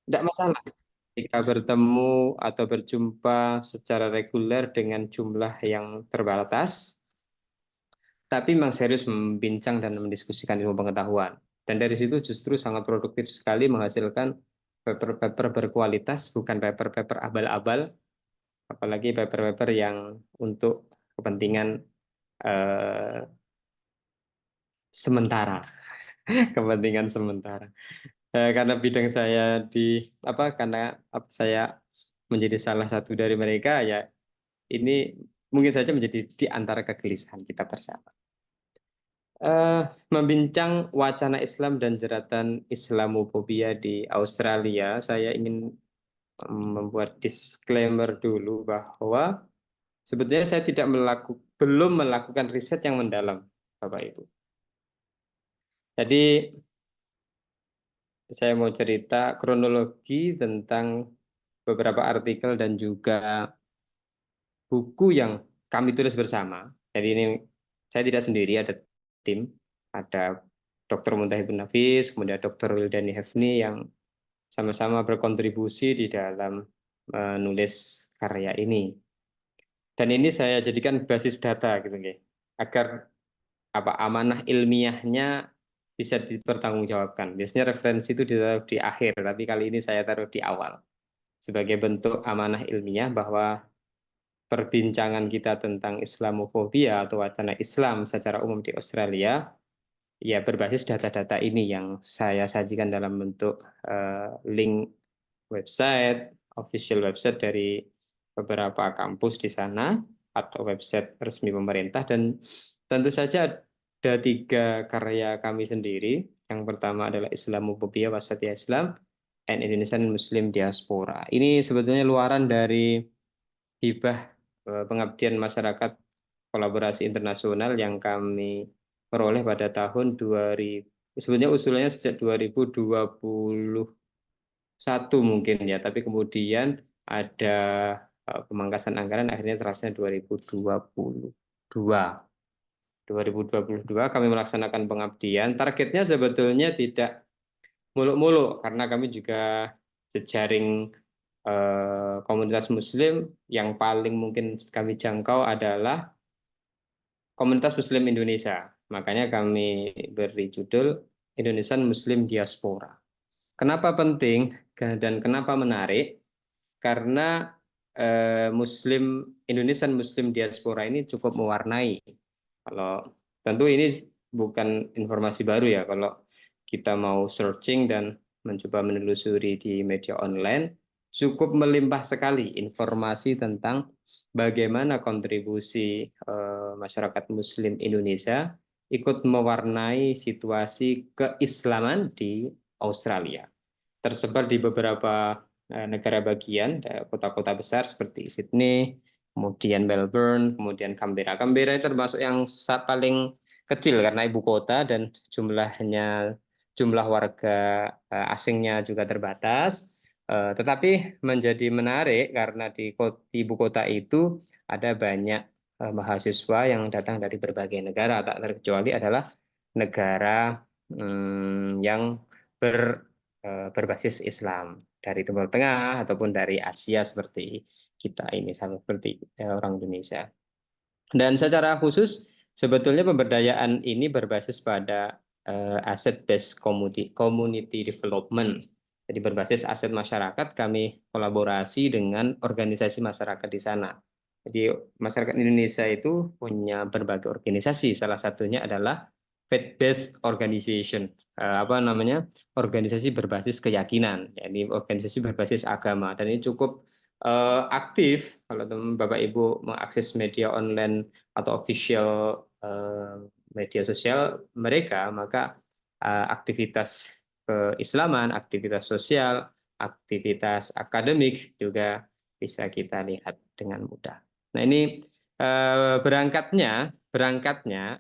Tidak masalah jika bertemu atau berjumpa secara reguler dengan jumlah yang terbatas, tapi memang serius membincang dan mendiskusikan ilmu pengetahuan. Dan dari situ justru sangat produktif sekali menghasilkan paper-paper berkualitas, bukan paper-paper abal-abal, apalagi paper-paper yang untuk kepentingan eh, sementara, kepentingan sementara. Karena bidang saya di apa? Karena saya menjadi salah satu dari mereka, ya ini mungkin saja menjadi di antara kegelisahan kita bersama. Eh, Membincang wacana Islam dan jeratan Islamofobia di Australia, saya ingin membuat disclaimer dulu bahwa sebetulnya saya tidak belum melakukan riset yang mendalam, Bapak Ibu. Jadi saya mau cerita kronologi tentang beberapa artikel dan juga buku yang kami tulis bersama. Jadi ini saya tidak sendiri, ada tim, ada Dr. Muntahibun Nafis, kemudian Dr. Wildani Hefni yang sama-sama berkontribusi di dalam menulis karya ini. Dan ini saya jadikan basis data gitu, nggih, agar apa amanah ilmiahnya bisa dipertanggungjawabkan. Biasanya referensi itu ditaruh di akhir, tapi kali ini saya taruh di awal sebagai bentuk amanah ilmiah bahwa perbincangan kita tentang Islamofobia atau wacana Islam secara umum di Australia ya berbasis data-data ini yang saya sajikan dalam bentuk link website, official website dari beberapa kampus di sana atau website resmi pemerintah, dan tentu saja ada tiga karya kami sendiri. Yang pertama adalah Islamofobia Wasatiyah Islam and Indonesian Muslim Diaspora. Ini sebetulnya luaran dari hibah pengabdian masyarakat kolaborasi internasional yang kami peroleh pada tahun 2000. Sebenarnya usulannya sejak 2021 mungkin ya, tapi kemudian ada pemangkasan anggaran, akhirnya terasanya 2022. 2022 kami melaksanakan pengabdian. Targetnya sebetulnya tidak muluk-muluk karena kami juga jejaring komunitas Muslim yang paling mungkin kami jangkau adalah komunitas Muslim Indonesia. Makanya kami beri judul Indonesian Muslim Diaspora. Kenapa penting dan kenapa menarik? Karena Muslim Indonesian Muslim Diaspora ini cukup mewarnai. Kalau tentu ini bukan informasi baru ya. Kalau kita mau searching dan mencoba menelusuri di media online, cukup melimpah sekali informasi tentang bagaimana kontribusi masyarakat Muslim Indonesia ikut mewarnai situasi keislaman di Australia. Tersebar di beberapa negara bagian, kota-kota besar seperti Sydney, kemudian Melbourne, kemudian Canberra. Canberra itu termasuk yang paling kecil karena ibu kota dan jumlah warga asingnya juga terbatas. Tetapi menjadi menarik karena di ibu kota itu ada banyak mahasiswa yang datang dari berbagai negara, tak terkecuali adalah negara yang berbasis Islam dari Timur Tengah ataupun dari Asia seperti kita ini, sama seperti orang Indonesia. Dan secara khusus sebetulnya pemberdayaan ini berbasis pada asset based community development. Jadi berbasis aset masyarakat, kami kolaborasi dengan organisasi masyarakat di sana. Jadi masyarakat Indonesia itu punya berbagai organisasi. Salah satunya adalah faith based organization, apa namanya, organisasi berbasis keyakinan. Jadi organisasi berbasis agama, dan ini cukup aktif. Kalau teman Bapak Ibu mengakses media online atau official media sosial mereka, maka aktivitas keislaman, aktivitas sosial, aktivitas akademik juga bisa kita lihat dengan mudah. Nah, ini berangkatnya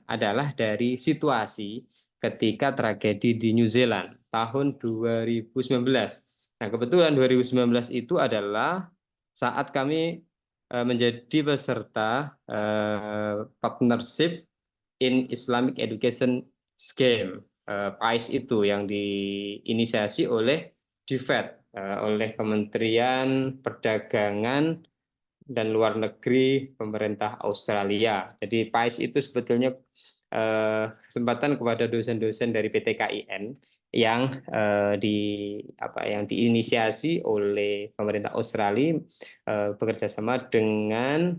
adalah dari situasi ketika tragedi di New Zealand tahun 2019. Nah, kebetulan 2019 itu adalah saat kami menjadi peserta partnership in Islamic Education Scheme, PAIS itu yang diinisiasi oleh DFED. oleh Kementerian Perdagangan dan Luar Negeri pemerintah Australia. Jadi PAIS itu sebetulnya kesempatan kepada dosen-dosen dari PT KIN yang yang diinisiasi oleh pemerintah Australia bekerja sama dengan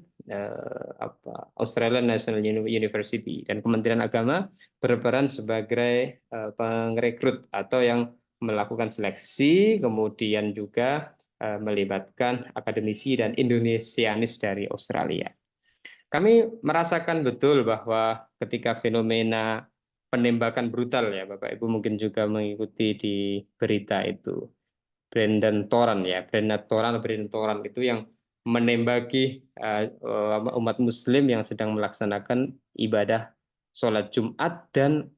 Australian National University, dan Kementerian Agama berperan sebagai pengrekrut atau yang melakukan seleksi, kemudian juga melibatkan akademisi dan Indonesianis dari Australia. Kami merasakan betul bahwa ketika fenomena penembakan brutal, ya Bapak Ibu mungkin juga mengikuti di berita itu, Brandon Toran itu yang menembaki umat Muslim yang sedang melaksanakan ibadah sholat Jumat dan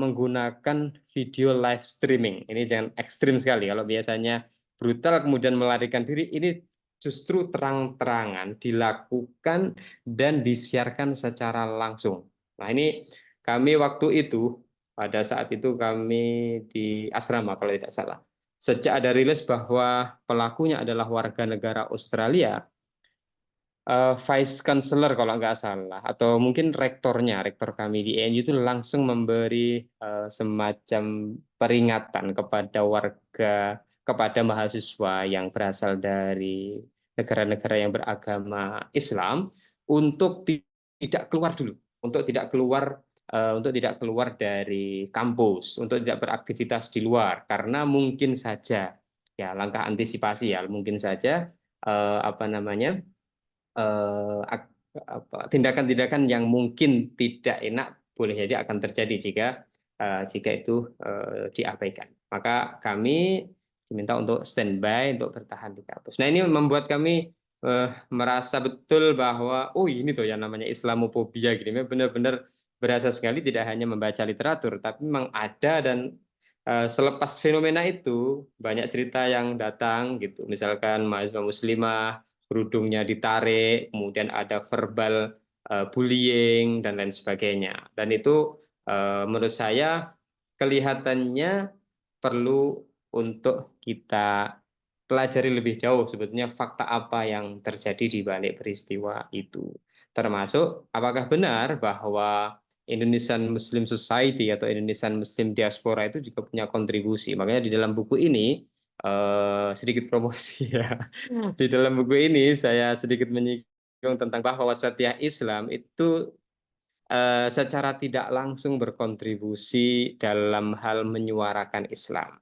menggunakan video live streaming. Ini jangan ekstrim sekali. Kalau biasanya brutal kemudian melarikan diri, ini justru terang-terangan dilakukan dan disiarkan secara langsung. Nah, ini kami waktu itu, pada saat itu kami di asrama kalau tidak salah. Sejak ada rilis bahwa pelakunya adalah warga negara Australia, Vice Chancellor kalau nggak salah, atau mungkin rektor kami di ENU itu langsung memberi semacam peringatan kepada kepada mahasiswa yang berasal dari negara-negara yang beragama Islam untuk tidak keluar dulu, untuk tidak keluar dari kampus, untuk tidak beraktivitas di luar, karena mungkin saja, ya langkah antisipasi ya, mungkin saja apa namanya tindakan-tindakan yang mungkin tidak enak boleh jadi akan terjadi jika itu diabaikan. Maka kami diminta untuk standby, untuk bertahan di kampus. Nah, ini membuat kami merasa betul bahwa oh ini tuh yang namanya Islamophobia gini, benar-benar berasa sekali, tidak hanya membaca literatur tapi memang ada. Dan selepas fenomena itu banyak cerita yang datang gitu, misalkan mahasiswa muslimah kerudungnya ditarik, kemudian ada verbal bullying dan lain sebagainya. Dan itu menurut saya kelihatannya perlu untuk kita pelajari lebih jauh sebetulnya fakta apa yang terjadi di balik peristiwa itu. Termasuk apakah benar bahwa Indonesian Muslim Society atau Indonesian Muslim Diaspora itu juga punya kontribusi. Makanya di dalam buku ini sedikit promosi ya. Di dalam buku ini saya sedikit menyinggung tentang bahwa wasatiyah Islam itu secara tidak langsung berkontribusi dalam hal menyuarakan Islam.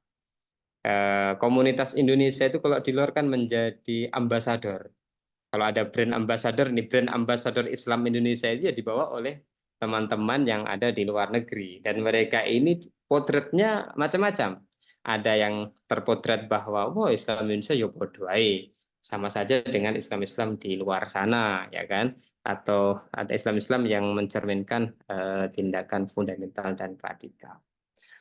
Komunitas Indonesia itu kalau di luar kan menjadi ambasador. Kalau ada brand ambassador, nih brand ambassador Islam Indonesia itu ya dibawa oleh teman-teman yang ada di luar negeri. Dan mereka ini potretnya macam-macam. Ada yang terpotret bahwa wah Islam Indonesia ya bodoh ae. Sama saja dengan Islam-Islam di luar sana, ya kan? Atau ada Islam-Islam yang mencerminkan tindakan fundamental dan radikal.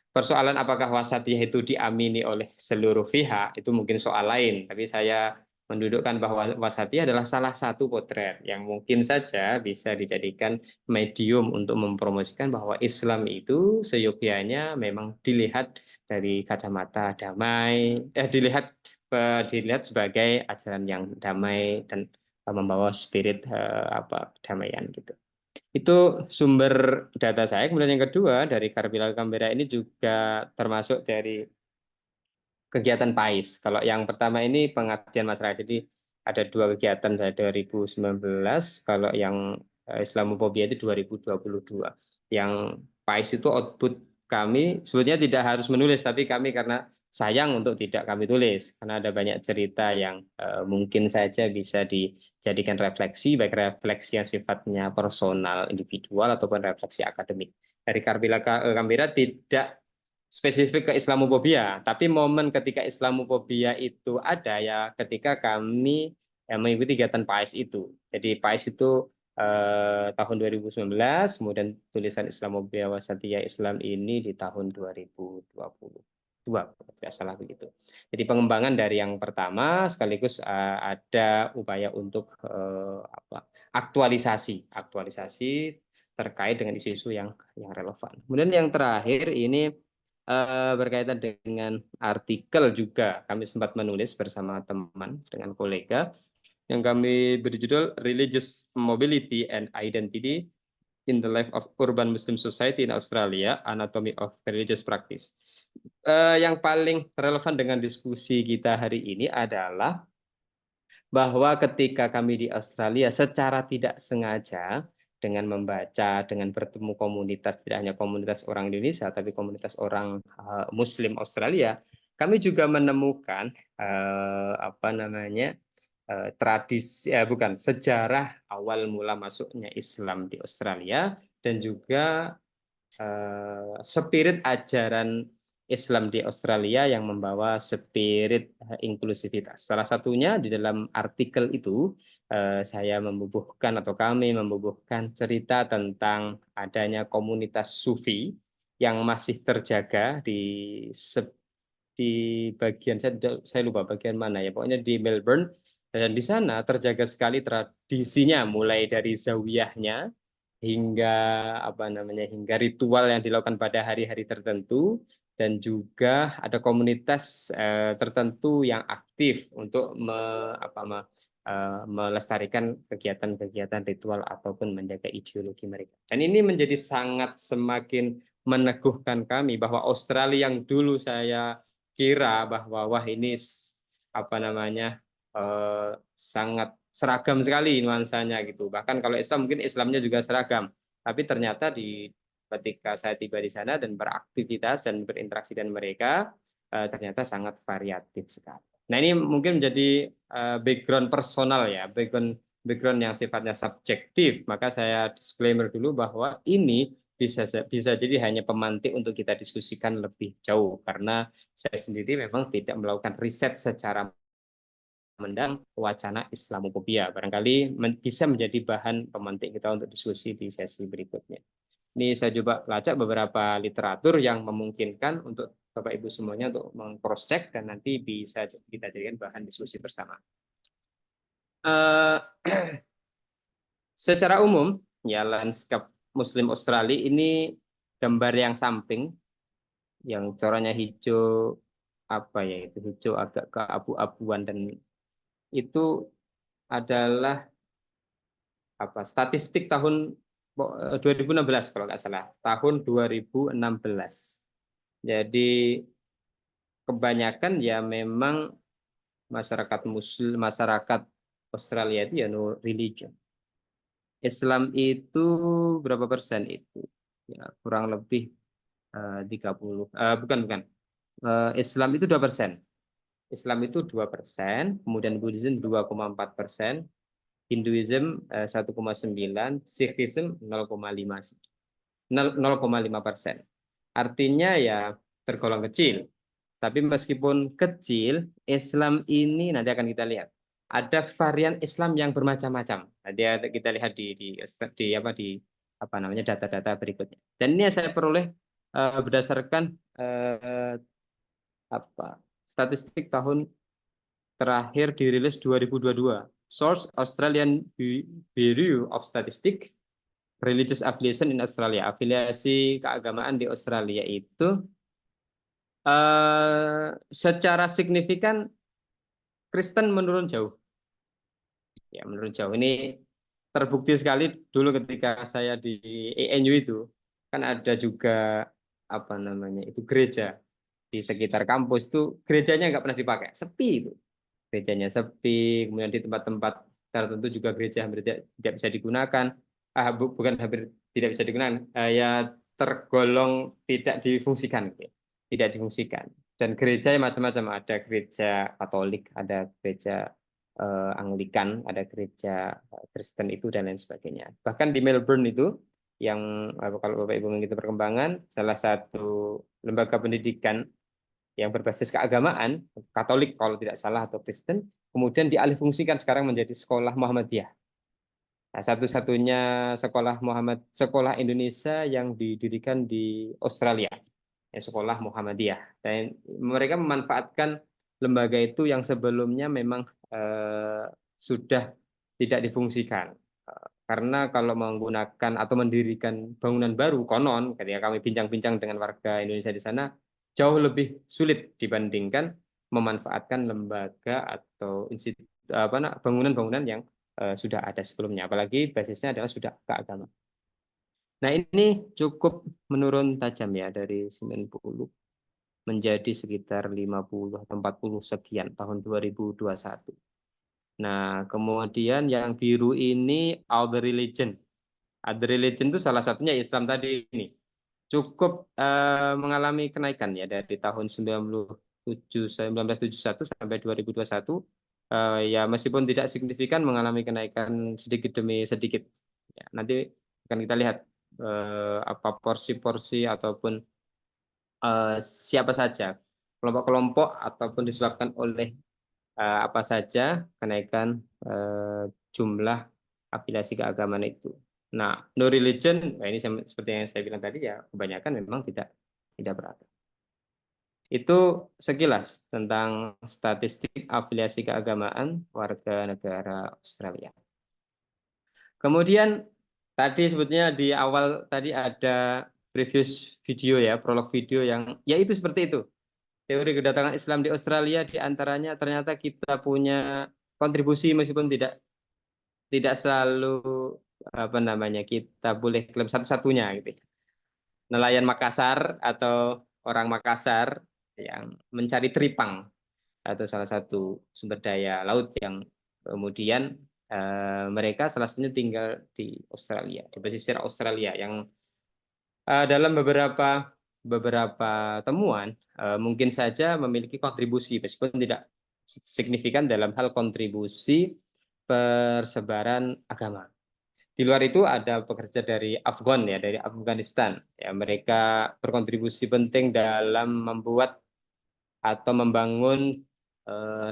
Persoalan apakah wasatiyah itu diamini oleh seluruh pihak itu mungkin soal lain, tapi saya mendudukkan bahwa wasatiyah adalah salah satu potret yang mungkin saja bisa dijadikan medium untuk mempromosikan bahwa Islam itu seyogyanya memang dilihat dari kacamata damai, dilihat sebagai ajaran yang damai dan membawa spirit kedamaian gitu. Itu sumber data saya. Kemudian yang kedua, dari Karbila Kambera ini juga termasuk dari kegiatan PAIS. Kalau yang pertama ini pengabdian masyarakat. Jadi ada dua kegiatan saya 2019, kalau yang Islamophobia itu 2022. Yang PAIS itu output kami sebetulnya tidak harus menulis, tapi kami karena sayang untuk tidak kami tulis karena ada banyak cerita yang mungkin saja bisa dijadikan refleksi, baik refleksi yang sifatnya personal individual ataupun refleksi akademik. Dari Karbila Kambera tidak spesifik ke Islamophobia, tapi momen ketika Islamophobia itu ada ya ketika kami mengikuti kegiatan PAIS itu. Jadi PAIS itu tahun 2019, kemudian tulisan Islamophobia Wasatiyah Islam ini di tahun 2022, tidak salah begitu. Jadi pengembangan dari yang pertama sekaligus ada upaya untuk aktualisasi terkait dengan isu-isu yang relevan. Kemudian yang terakhir ini berkaitan dengan artikel juga kami sempat menulis bersama teman dengan kolega yang kami beri judul Religious Mobility and Identity in the Life of Urban Muslim Society in Australia, Anatomy of Religious Practice. Yang paling relevan dengan diskusi kita hari ini adalah bahwa ketika kami di Australia secara tidak sengaja dengan membaca, dengan bertemu komunitas, tidak hanya komunitas orang Indonesia, tapi komunitas orang Muslim Australia, kami juga menemukan apa namanya tradisi, bukan sejarah awal mula masuknya Islam di Australia dan juga spirit ajaran Islam di Australia yang membawa spirit inklusivitas. Salah satunya di dalam artikel itu saya membubuhkan atau kami membubuhkan cerita tentang adanya komunitas Sufi yang masih terjaga di bagian saya lupa bagian mana ya, pokoknya di Melbourne, dan di sana terjaga sekali tradisinya mulai dari zawiyahnya hingga apa namanya hingga ritual yang dilakukan pada hari-hari tertentu dan juga ada komunitas tertentu yang aktif untuk melestarikan kegiatan-kegiatan ritual ataupun menjaga ideologi mereka. Dan ini menjadi sangat semakin meneguhkan kami bahwa Australia yang dulu saya kira bahwa wah ini apa namanya sangat seragam sekali nuansanya gitu. Bahkan kalau Islam mungkin Islamnya juga seragam. Tapi ternyata ketika saya tiba di sana dan beraktivitas dan berinteraksi dengan mereka, ternyata sangat variatif sekali. Nah ini mungkin menjadi background personal ya, background yang sifatnya subjektif. Maka saya disclaimer dulu bahwa ini bisa jadi hanya pemantik untuk kita diskusikan lebih jauh karena saya sendiri memang tidak melakukan riset secara mendalam wacana Islamofobia. Barangkali bisa menjadi bahan pemantik kita untuk diskusi di sesi berikutnya. Ini saya coba lacak beberapa literatur yang memungkinkan untuk Bapak Ibu semuanya untuk meng-cross check dan nanti bisa kita jadikan bahan diskusi bersama. Secara umum, ya lanskap Muslim Australia ini gambar yang samping, yang coraknya hijau apa ya itu hijau agak keabu-abuan dan itu adalah apa statistik tahun 2016 kalau nggak salah, tahun 2016. Jadi kebanyakan ya memang masyarakat Muslim, masyarakat Australia itu ya no religion. Islam itu berapa persen itu? Ya, kurang lebih 30. Bukan. Islam itu 2%. Islam itu 2%, kemudian Buddhism 2,4%, Hinduism 1,9, Sikhism 0,5%. Artinya ya tergolong kecil. Tapi meskipun kecil, Islam ini nanti akan kita lihat ada varian Islam yang bermacam-macam. Nanti kita lihat di namanya data-data berikutnya. Dan ini saya peroleh berdasarkan statistik tahun terakhir dirilis 2022. Source Australian Bureau of Statistics, Religious Affiliation in Australia. Afiliasi keagamaan di Australia itu secara signifikan Kristen menurun jauh. Ya, menurun jauh. Ini terbukti sekali dulu ketika saya di ANU itu kan ada juga apa namanya itu gereja di sekitar kampus itu gerejanya nggak pernah dipakai, sepi itu. Gerejanya sepi, kemudian di tempat-tempat tertentu juga gereja hampir tidak bisa digunakan. Bukan hampir tidak bisa digunakan, ya tergolong tidak difungsikan, gitu. Tidak difungsikan. Dan gereja yang macam-macam, ada gereja Katolik, ada gereja Anglikan, ada gereja Kristen itu dan lain sebagainya. Bahkan di Melbourne itu yang kalau Bapak Ibu mengikuti perkembangan, salah satu lembaga pendidikan yang berbasis keagamaan, Katolik kalau tidak salah atau Kristen, kemudian dialihfungsikan sekarang menjadi sekolah Muhammadiyah. Nah, satu-satunya sekolah Indonesia yang didirikan di Australia, ya, sekolah Muhammadiyah. Dan mereka memanfaatkan lembaga itu yang sebelumnya memang sudah tidak difungsikan. Karena kalau menggunakan atau mendirikan bangunan baru, konon, ketika kami bincang-bincang dengan warga Indonesia di sana, jauh lebih sulit dibandingkan memanfaatkan lembaga atau bangunan-bangunan yang sudah ada sebelumnya, apalagi basisnya adalah sudah keagamaan. Nah, ini cukup menurun tajam ya dari 90 menjadi sekitar 50 atau 40 sekian tahun 2021. Nah, kemudian yang biru ini Other Religion. Other Religion itu salah satunya Islam tadi ini. Cukup mengalami kenaikan ya dari tahun 1971 sampai 2021. Ya meskipun tidak signifikan mengalami kenaikan sedikit demi sedikit. Ya, nanti akan kita lihat apa porsi-porsi ataupun siapa saja kelompok-kelompok ataupun disebabkan oleh apa saja kenaikan jumlah afiliasi keagamaan itu. Nah, no religion, nah ini seperti yang saya bilang tadi ya, kebanyakan memang tidak beragama. Itu sekilas tentang statistik afiliasi keagamaan warga negara Australia. Kemudian tadi sebetulnya di awal tadi ada previous video ya, prolog video yang ya itu seperti itu. Teori kedatangan Islam di Australia di antaranya ternyata kita punya kontribusi meskipun tidak selalu apa namanya kita boleh klaim satu-satunya gitu. Nelayan Makassar atau orang Makassar yang mencari teripang atau salah satu sumber daya laut yang kemudian mereka salah satunya tinggal di Australia, di pesisir Australia yang dalam beberapa temuan mungkin saja memiliki kontribusi meskipun tidak signifikan dalam hal kontribusi persebaran agama. Di luar itu ada pekerja dari Afgan ya, dari Afghanistan. Ya, mereka berkontribusi penting dalam membuat atau membangun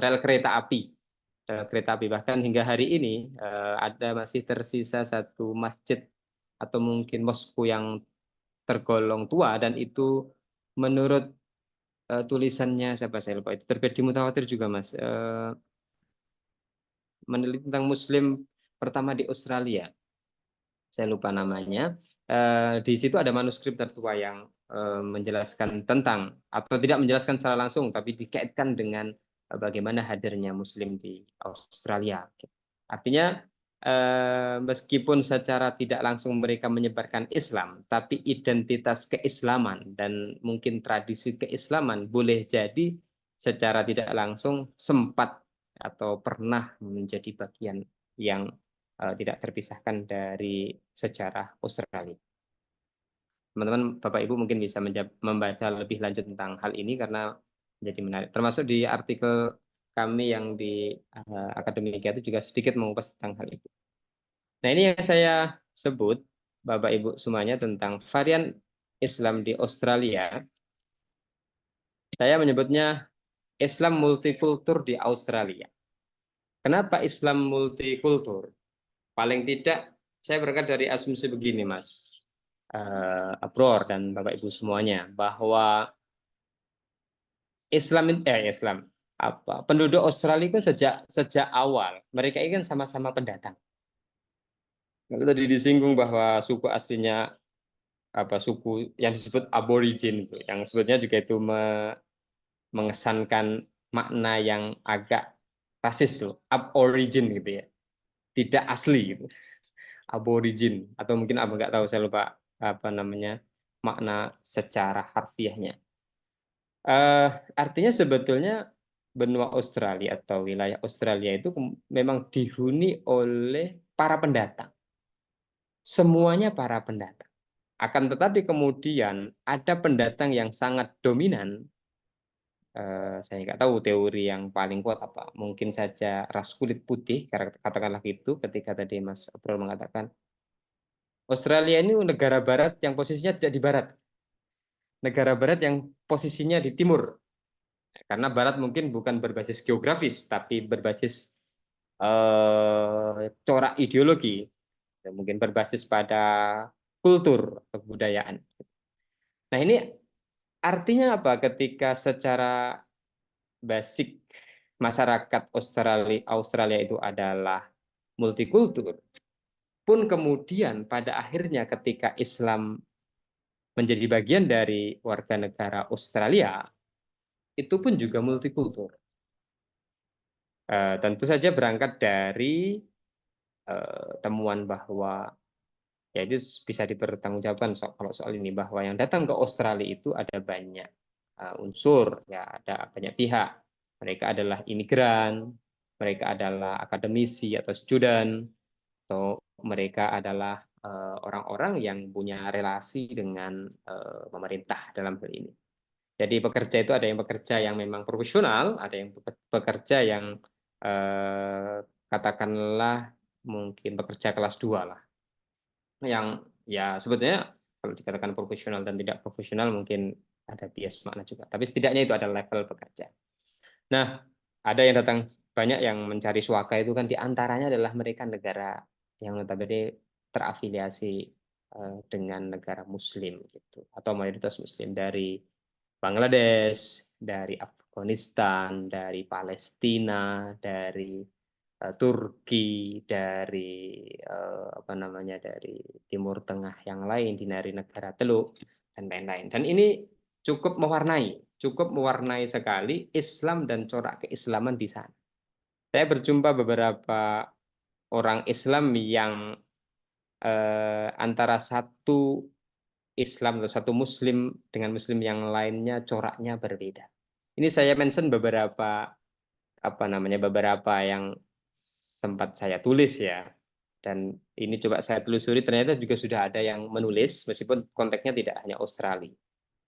rel kereta api. Bahkan hingga hari ini ada masih tersisa satu masjid atau mungkin moskow yang tergolong tua dan itu menurut tulisannya siapa saya lupa itu terbit di Mutawatir juga Mas meneliti tentang Muslim pertama di Australia. Saya lupa namanya. Di situ ada manuskrip tertua yang menjelaskan tentang atau tidak menjelaskan secara langsung, tapi dikaitkan dengan bagaimana hadirnya Muslim di Australia. Artinya meskipun secara tidak langsung mereka menyebarkan Islam, tapi identitas keislaman dan mungkin tradisi keislaman boleh jadi secara tidak langsung sempat atau pernah menjadi bagian yang tidak terpisahkan dari sejarah Australia. Teman-teman, Bapak Ibu mungkin bisa membaca lebih lanjut tentang hal ini karena menjadi menarik. Termasuk di artikel kami yang di Akademika itu juga sedikit mengupas tentang hal itu. Nah, ini yang saya sebut, Bapak Ibu semuanya, tentang varian Islam di Australia. Saya menyebutnya Islam multikultur di Australia. Kenapa Islam multikultur? Paling tidak saya berangkat dari asumsi begini, Mas Abror dan Bapak Ibu semuanya, bahwa Islam apa penduduk Australia itu sejak awal mereka ini kan sama-sama pendatang. Kalau tadi disinggung bahwa suku aslinya apa suku yang disebut aborigin itu, yang sebetulnya juga itu mengesankan makna yang agak rasis tuh, aborigin gitu ya, tidak asli gitu. Aborigin atau mungkin apa nggak tahu saya lupa apa namanya makna secara harfiahnya. Artinya sebetulnya benua Australia atau wilayah Australia itu memang dihuni oleh para pendatang. Semuanya para pendatang. Akan tetapi kemudian ada pendatang yang sangat dominan. Saya nggak tahu teori yang paling kuat apa. Mungkin saja ras kulit putih, katakanlah gitu. Ketika tadi Mas April mengatakan Australia ini negara barat yang posisinya tidak di barat. Negara barat yang posisinya di timur. Karena barat mungkin bukan berbasis geografis, tapi berbasis corak ideologi. Mungkin berbasis pada kultur atau kebudayaan. Nah ini artinya apa ketika secara basic masyarakat Australia itu adalah multikultur, pun kemudian pada akhirnya ketika Islam menjadi bagian dari warga negara Australia, itu pun juga multikultur. Tentu saja berangkat dari temuan bahwa ya itu bisa dipertanggungjawabkan kalau soal ini, bahwa yang datang ke Australia itu ada banyak unsur, ya ada banyak pihak. Mereka adalah imigran, mereka adalah akademisi atau student, atau mereka adalah orang-orang yang punya relasi dengan pemerintah dalam hal ini. Jadi pekerja itu ada yang bekerja yang memang profesional, ada yang bekerja yang katakanlah mungkin bekerja kelas 2 lah. Yang ya sebetulnya kalau dikatakan profesional dan tidak profesional mungkin ada bias makna juga. Tapi setidaknya itu ada level pekerja. Nah, ada yang datang banyak yang mencari swaka itu kan diantaranya adalah mereka negara yang notabene terafiliasi dengan negara Muslim gitu, atau mayoritas Muslim, dari Bangladesh, dari Afghanistan, dari Palestina, dari Turki, dari apa namanya, dari Timur Tengah yang lain, dari negara Teluk dan lain-lain. Dan ini cukup mewarnai sekali Islam dan corak keislaman di sana. Saya berjumpa beberapa orang Islam yang antara satu Islam atau satu Muslim dengan Muslim yang lainnya coraknya berbeda. Ini saya mention beberapa apa namanya, beberapa yang sempat saya tulis ya. Dan ini coba saya telusuri, ternyata juga sudah ada yang menulis meskipun konteksnya tidak hanya Australia.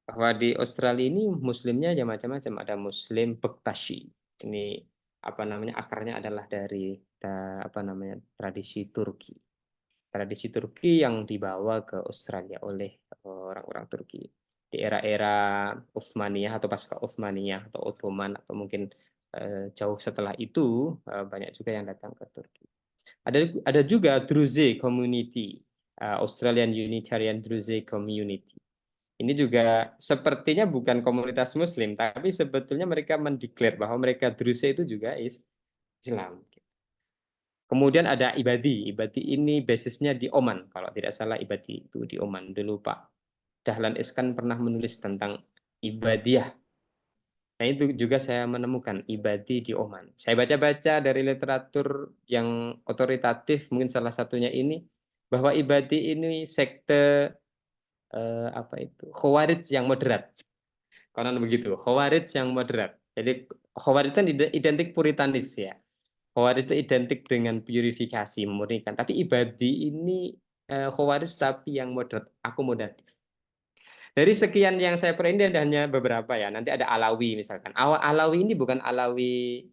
Bahwa di Australia ini Muslimnya ya macam-macam, ada Muslim Bektashi. Ini apa namanya, akarnya adalah dari apa namanya, tradisi Turki. Tradisi Turki yang dibawa ke Australia oleh orang-orang Turki di era-era Utsmaniyah atau pasca Utsmaniyah atau Ottoman, atau mungkin jauh setelah itu banyak juga yang datang ke Turki. Ada juga Druze Community, Australian Unitarian Druze Community. Ini juga sepertinya bukan komunitas Muslim, tapi sebetulnya mereka mendeklar bahwa mereka Druze itu juga Islam. Kemudian ada Ibadi. Ibadi ini basisnya di Oman. Kalau tidak salah Ibadi itu di Oman. Dulu Pak Dahlan Iskan pernah menulis tentang Ibadiyah. Nah itu juga saya menemukan Ibadi di Oman. Saya baca-baca dari literatur yang otoritatif, mungkin salah satunya ini, bahwa Ibadi ini sekte apa itu, Khawarij yang moderat. Konon begitu, Khawarij yang moderat. Jadi Khawarij kan identik puritanis ya. Khawarij itu identik dengan purifikasi, memurnikan. Tapi Ibadi ini Khawarij tapi yang moderat, akomodatif. Dari sekian yang saya perhatikan ada hanya beberapa ya. Nanti ada Alawi misalkan. Alawi ini bukan Alawi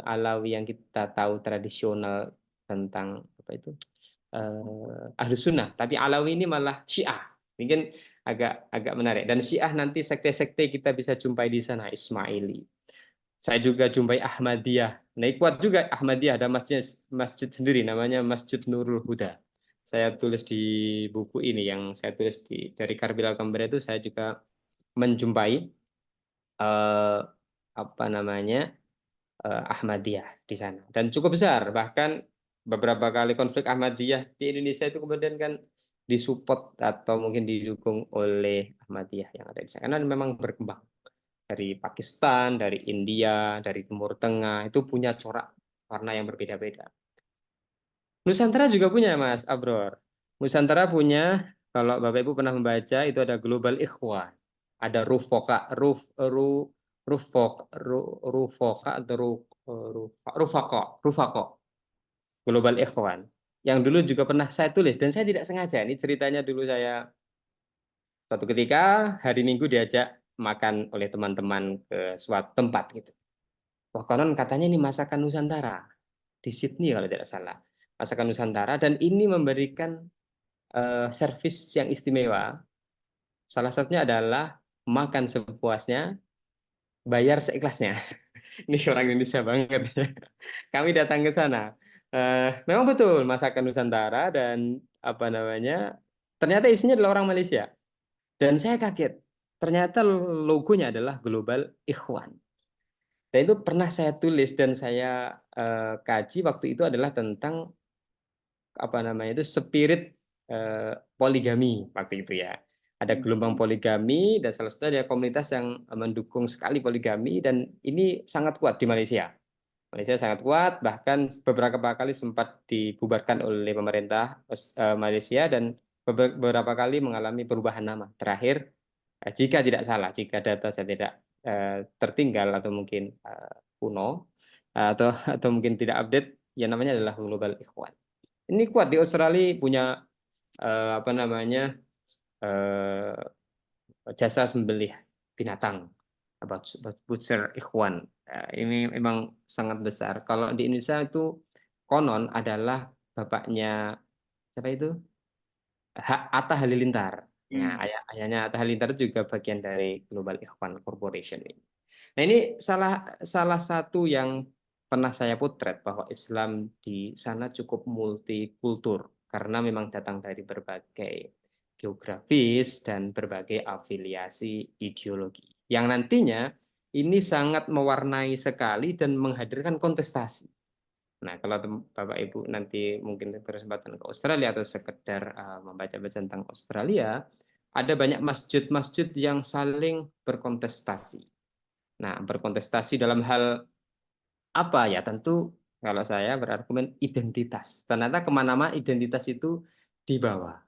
Alawi yang kita tahu tradisional tentang apa itu Ahlus Sunnah, tapi Alawi ini malah Syiah. Mungkin agak agak menarik. Dan Syiah nanti sekte-sekte kita bisa jumpai di sana, Ismaili. Saya juga jumpai Ahmadiyah. Nah, kuat juga Ahmadiyah, ada masjid sendiri namanya Masjid Nurul Huda. Saya tulis di buku ini yang saya tulis dari Karbila Kambera itu, saya juga menjumpai apa namanya Ahmadiyah di sana, dan cukup besar. Bahkan beberapa kali konflik Ahmadiyah di Indonesia itu kemudian kan disupport atau mungkin didukung oleh Ahmadiyah yang ada di sana, karena memang berkembang dari Pakistan, dari India, dari Timur Tengah, itu punya corak warna yang berbeda-beda. Nusantara juga punya, Mas Abror. Nusantara punya, kalau Bapak Ibu pernah membaca, itu ada Global Ikhwan, ada Rufoka, Rufoka atau Rufako, Global Ikhwan. Yang dulu juga pernah saya tulis, dan saya tidak sengaja. Ini ceritanya, dulu saya suatu ketika hari Minggu diajak makan oleh teman-teman ke suatu tempat gitu. Wah, konon katanya ini masakan Nusantara di Sydney kalau tidak salah. Masakan Nusantara, dan ini memberikan servis yang istimewa. Salah satunya adalah makan sepuasnya, bayar seikhlasnya. Ini orang Indonesia banget ya. Kami datang ke sana. Memang betul masakan Nusantara, dan apa namanya, ternyata isinya adalah orang Malaysia. Dan saya kaget. Ternyata logonya adalah Global Ikhwan. Dan itu pernah saya tulis dan saya kaji waktu itu adalah tentang apa namanya itu spirit poligami waktu itu ya. ada gelombang poligami, dan salah satu ada komunitas yang mendukung sekali poligami, dan ini sangat kuat di Malaysia. Malaysia sangat kuat, bahkan beberapa kali sempat dibubarkan oleh pemerintah Malaysia, dan beberapa kali mengalami perubahan nama. Terakhir, jika tidak salah, jika data saya tidak tertinggal atau mungkin kuno, atau mungkin tidak update, yang namanya adalah Global Ikhwan. Ini kuat di Australia, punya apa namanya, jasa sembelih binatang, butcher Ikhwan. Ini memang sangat besar. Kalau di Indonesia itu konon adalah bapaknya siapa itu? Atta Halilintar. Ya, ayahnya Atta Halilintar juga bagian dari Global Ikhwan Corporation ini. Nah, ini salah satu yang pernah saya potret, bahwa Islam di sana cukup multikultur karena memang datang dari berbagai geografis dan berbagai afiliasi ideologi. Yang nantinya ini sangat mewarnai sekali dan menghadirkan kontestasi. Nah, kalau Bapak Ibu nanti mungkin berkesempatan ke Australia atau sekedar membaca-baca tentang Australia, ada banyak masjid-masjid yang saling berkontestasi. Nah, berkontestasi dalam hal apa ya? Tentu kalau saya berargumen identitas. Ternyata kemana-mana identitas itu dibawa.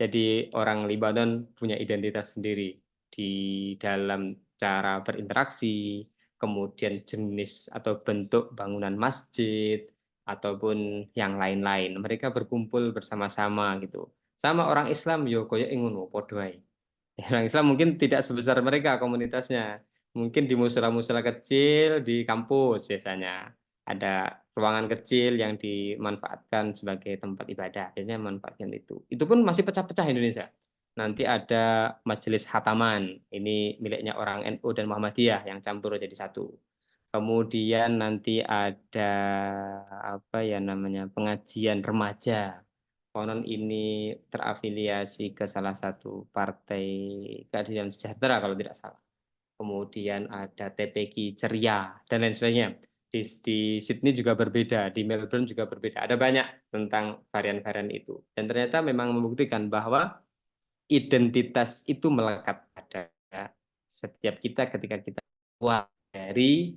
Jadi orang Libanon punya identitas sendiri di dalam cara berinteraksi, kemudian jenis atau bentuk bangunan masjid, ataupun yang lain-lain. Mereka berkumpul bersama-sama gitu. Sama orang Islam, yo koyo ngono, padha ae. Orang Islam mungkin tidak sebesar mereka komunitasnya. Mungkin di musala-musala kecil di kampus biasanya. Ada ruangan kecil yang dimanfaatkan sebagai tempat ibadah. Biasanya manfaatkan itu. Itu pun masih pecah-pecah Indonesia. Nanti ada majelis hataman. Ini miliknya orang NU dan Muhammadiyah yang campur jadi satu. Kemudian nanti ada apa ya namanya, pengajian remaja. Konon ini terafiliasi ke salah satu partai keadilan sejahtera kalau tidak salah. Kemudian ada TPQ Ceria dan lain sebagainya. Di Sydney juga berbeda, di Melbourne juga berbeda. Ada banyak tentang varian-varian itu. Dan ternyata memang membuktikan bahwa identitas itu melekat pada setiap kita ketika kita keluar dari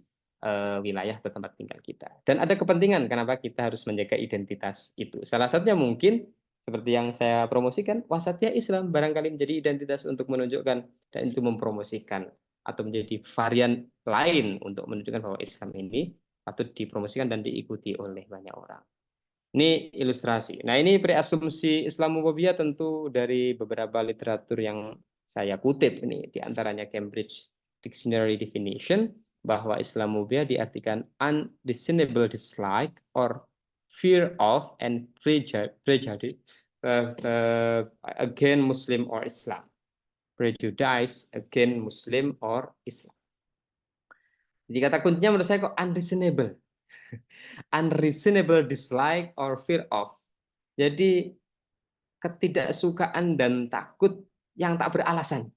wilayah atau tempat tinggal kita. Dan ada kepentingan kenapa kita harus menjaga identitas itu. Salah satunya mungkin seperti yang saya promosikan, wasatiyah Islam barangkali menjadi identitas untuk menunjukkan dan itu mempromosikan, atau menjadi varian lain untuk menunjukkan bahwa Islam ini patut dipromosikan dan diikuti oleh banyak orang. Ini ilustrasi. Nah, ini preasumsi Islamofobia tentu dari beberapa literatur yang saya kutip ini, di antaranya Cambridge Dictionary Definition, bahwa Islamofobia diartikan undiscernible dislike or fear of and prejudice against Muslim or Islam. Prejudice against Muslim or Islam. Jadi kata kuncinya menurut saya kok unreasonable. Unreasonable dislike or fear of. Jadi ketidaksukaan dan takut yang tak beralasan.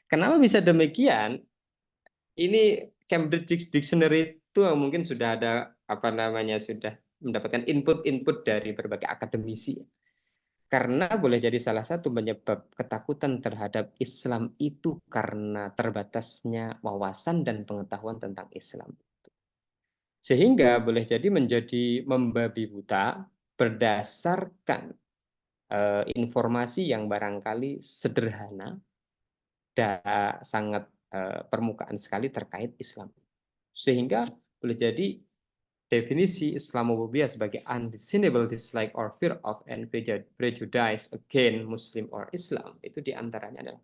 Kenapa bisa demikian? Ini Cambridge Dictionary itu mungkin sudah ada apa namanya, sudah mendapatkan input-input dari berbagai akademisi. Karena boleh jadi salah satu penyebab ketakutan terhadap Islam itu karena terbatasnya wawasan dan pengetahuan tentang Islam. Sehingga boleh jadi menjadi membabi buta berdasarkan informasi yang barangkali sederhana dan sangat permukaan sekali terkait Islam. Sehingga boleh jadi definisi Islamofobia sebagai undiscernible dislike or fear of and prejudice against Muslim or Islam itu diantaranya adalah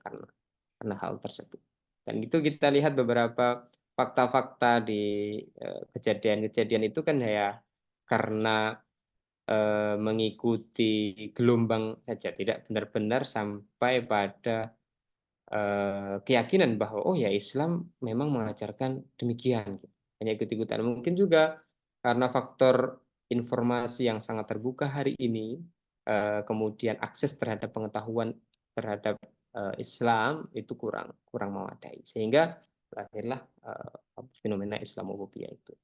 karena hal tersebut. Dan itu kita lihat beberapa fakta-fakta di kejadian-kejadian itu kan ya karena mengikuti gelombang saja, tidak benar-benar sampai pada keyakinan bahwa oh ya Islam memang mengajarkan demikian. Hanya ikut-ikutan. Mungkin juga karena faktor informasi yang sangat terbuka hari ini, kemudian akses terhadap pengetahuan terhadap Islam itu kurang memadai, sehingga lahirlah fenomena Islamofobia itu.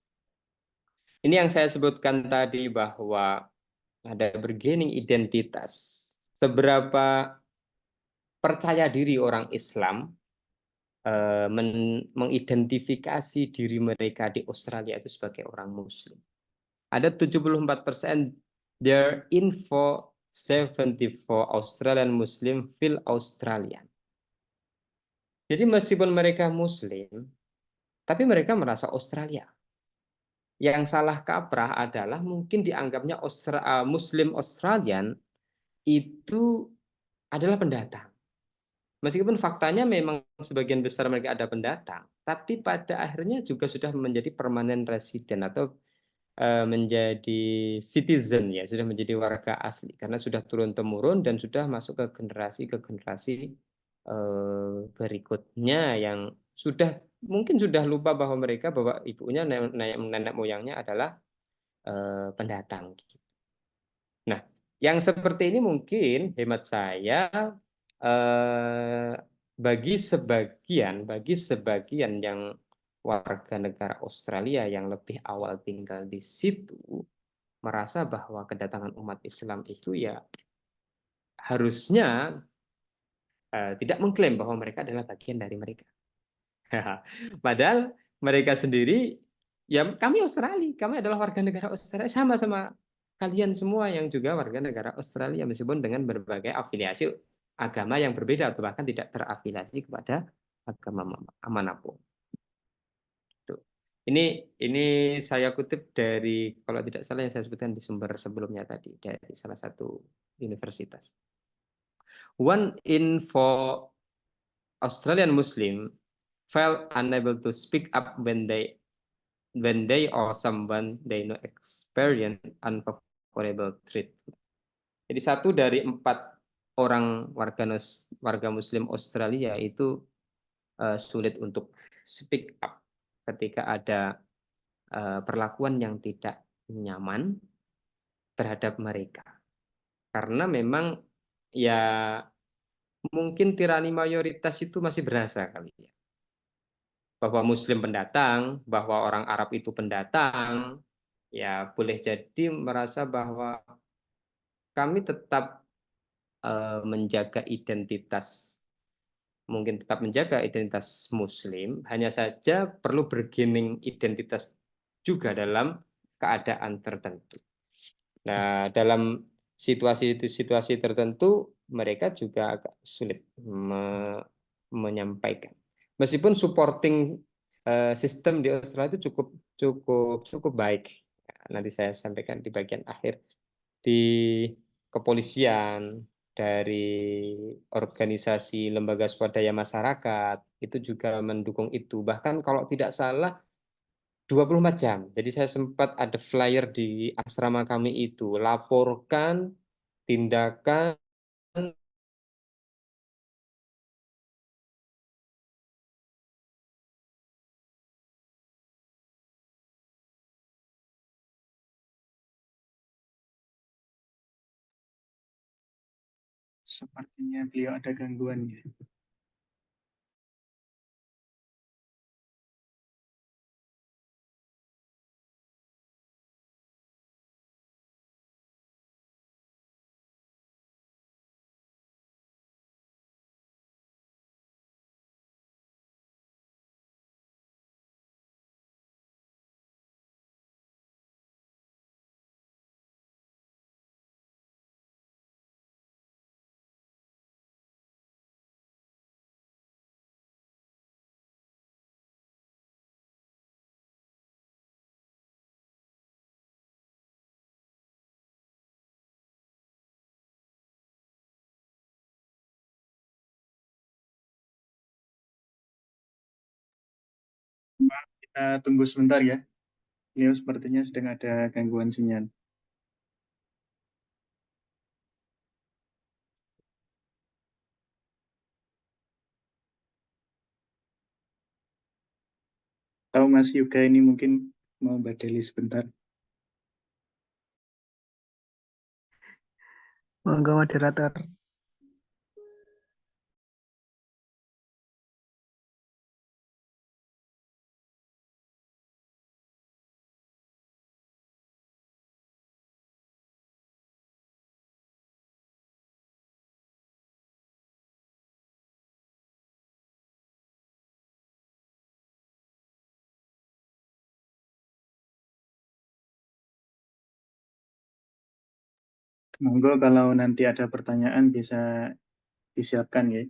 Ini yang saya sebutkan tadi bahwa ada bargaining identitas. Seberapa percaya diri orang Islam mengidentifikasi diri mereka di Australia itu sebagai orang Muslim. Ada 74% there info 74 Australian Muslim feel Australian. Jadi meskipun mereka Muslim, tapi mereka merasa Australia. Yang salah kaprah adalah mungkin dianggapnya Muslim Australian itu adalah pendatang. Meskipun faktanya memang sebagian besar mereka ada pendatang, tapi pada akhirnya juga sudah menjadi permanent resident atau menjadi citizen ya, sudah menjadi warga asli karena sudah turun temurun dan sudah masuk ke generasi berikutnya yang sudah mungkin sudah lupa bahwa mereka bahwa ibunya nenek moyangnya adalah pendatang. Nah, yang seperti ini mungkin hemat saya eh, bagi sebagian yang warga negara Australia yang lebih awal tinggal di situ merasa bahwa kedatangan umat Islam itu ya harusnya tidak mengklaim bahwa mereka adalah bagian dari mereka. Padahal mereka sendiri, ya kami Australia, kami adalah warga negara Australia, sama-sama kalian semua yang juga warga negara Australia, meskipun dengan berbagai afiliasi agama yang berbeda atau bahkan tidak terafiliasi kepada agama manapun. Ini saya kutip dari kalau tidak salah yang saya sebutkan di sumber sebelumnya tadi dari salah satu universitas. One in four Australian Muslim felt unable to speak up when they or someone they know experience unfavorable treatment. Jadi 1 dari 4 orang warga Muslim Australia itu sulit untuk speak up ketika ada perlakuan yang tidak nyaman terhadap mereka. Karena memang ya mungkin tirani mayoritas itu masih berasa kali ya. Bahwa Muslim pendatang, bahwa orang Arab itu pendatang, ya boleh jadi merasa bahwa kami tetap menjaga identitas, mungkin tetap menjaga identitas Muslim, hanya saja perlu bergening identitas juga dalam keadaan tertentu. Nah, dalam situasi tertentu mereka juga agak sulit menyampaikan. Meskipun supporting sistem di Australia itu cukup cukup cukup baik. Nanti saya sampaikan di bagian akhir di kepolisian, dari organisasi lembaga swadaya masyarakat itu juga mendukung itu. Bahkan kalau tidak salah 24 jam. Jadi saya sempat ada flyer di asrama kami itu, laporkan tindakan Sepertinya beliau ada gangguan ya. Kita tunggu sebentar ya. Beliau sepertinya sedang ada gangguan sinyal. Tahu Mas Yuga ini mungkin mau Mbak Deli sebentar. Monggo moderator. Monggo kalau nanti ada pertanyaan bisa disiapkan ya.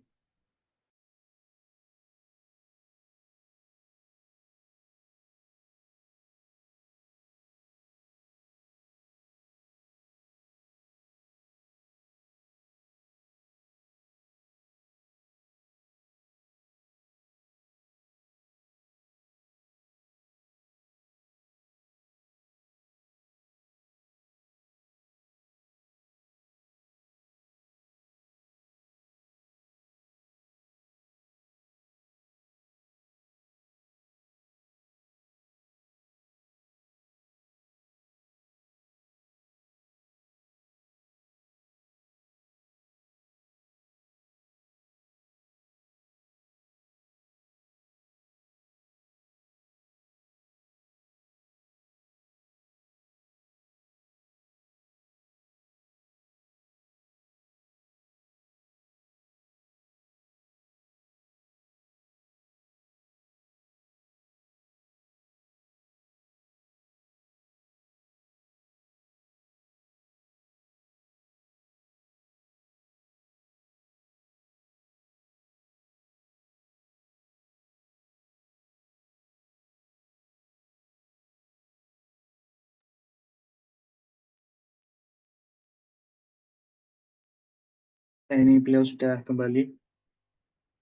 Nah, ini beliau sudah kembali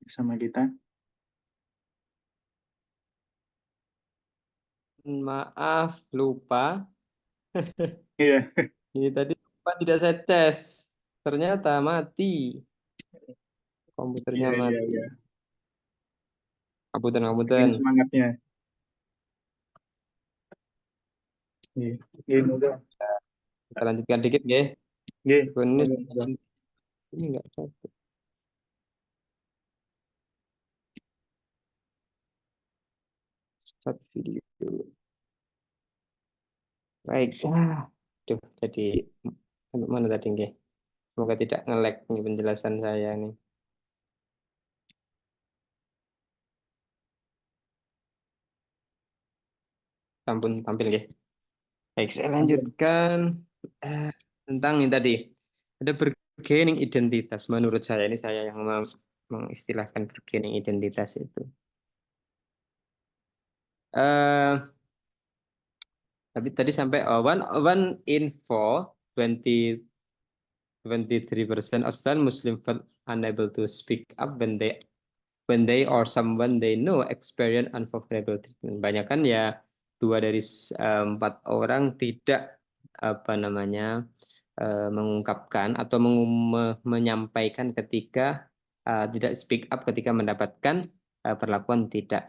bersama kita. Maaf, lupa. Iya, Ini tadi lupa tidak saya tes. Ternyata mati. Komputernya iya, iya, mati. iya. Komputer, Bikin komputer. semangatnya. Iya, iya, monggo. Kita lanjutkan dikit ya. Iya, Ini monggo, monggo. ini enggak satu. Start video. Baik. Duh, jadi sampai mana tadi nggih? Semoga tidak nge-lag nih penjelasan saya nih. Sampun tampil nggih. Baik, saya Monggo. lanjutkan tentang ini tadi. Ada bargaining identitas. Menurut saya ini saya yang mengistilahkan bargaining identitas itu. Eh, tapi tadi sampai one in four, 23% Australian Muslim felt unable to speak up when they or someone they know experience unfavorable treatment. Banyak kan ya 2 dari 4 orang tidak apa namanya mengungkapkan atau menyampaikan ketika tidak speak up ketika mendapatkan perlakuan tidak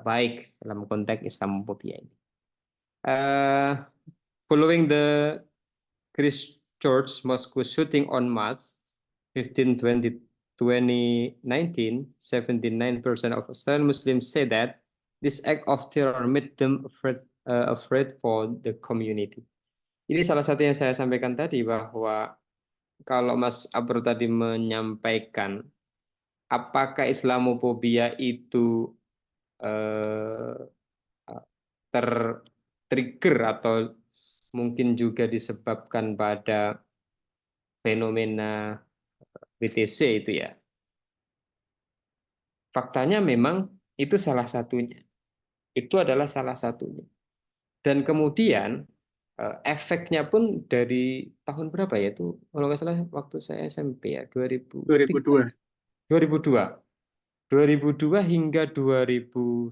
baik dalam konteks Islamophobia ini. Following the Christchurch Moscow shooting on March 15, 2019, 79% of Australian Muslims say that this act of terror made them afraid for the community. Ini salah satu yang saya sampaikan tadi bahwa kalau Mas Abro tadi menyampaikan apakah Islamophobia itu eh, tertrigger atau mungkin juga disebabkan pada fenomena BTC itu ya. Faktanya memang itu salah satunya. Itu adalah salah satunya. Dan kemudian efeknya pun dari tahun berapa ya itu kalau nggak salah waktu saya SMP ya 2003 2002. 2002 2002 hingga 2019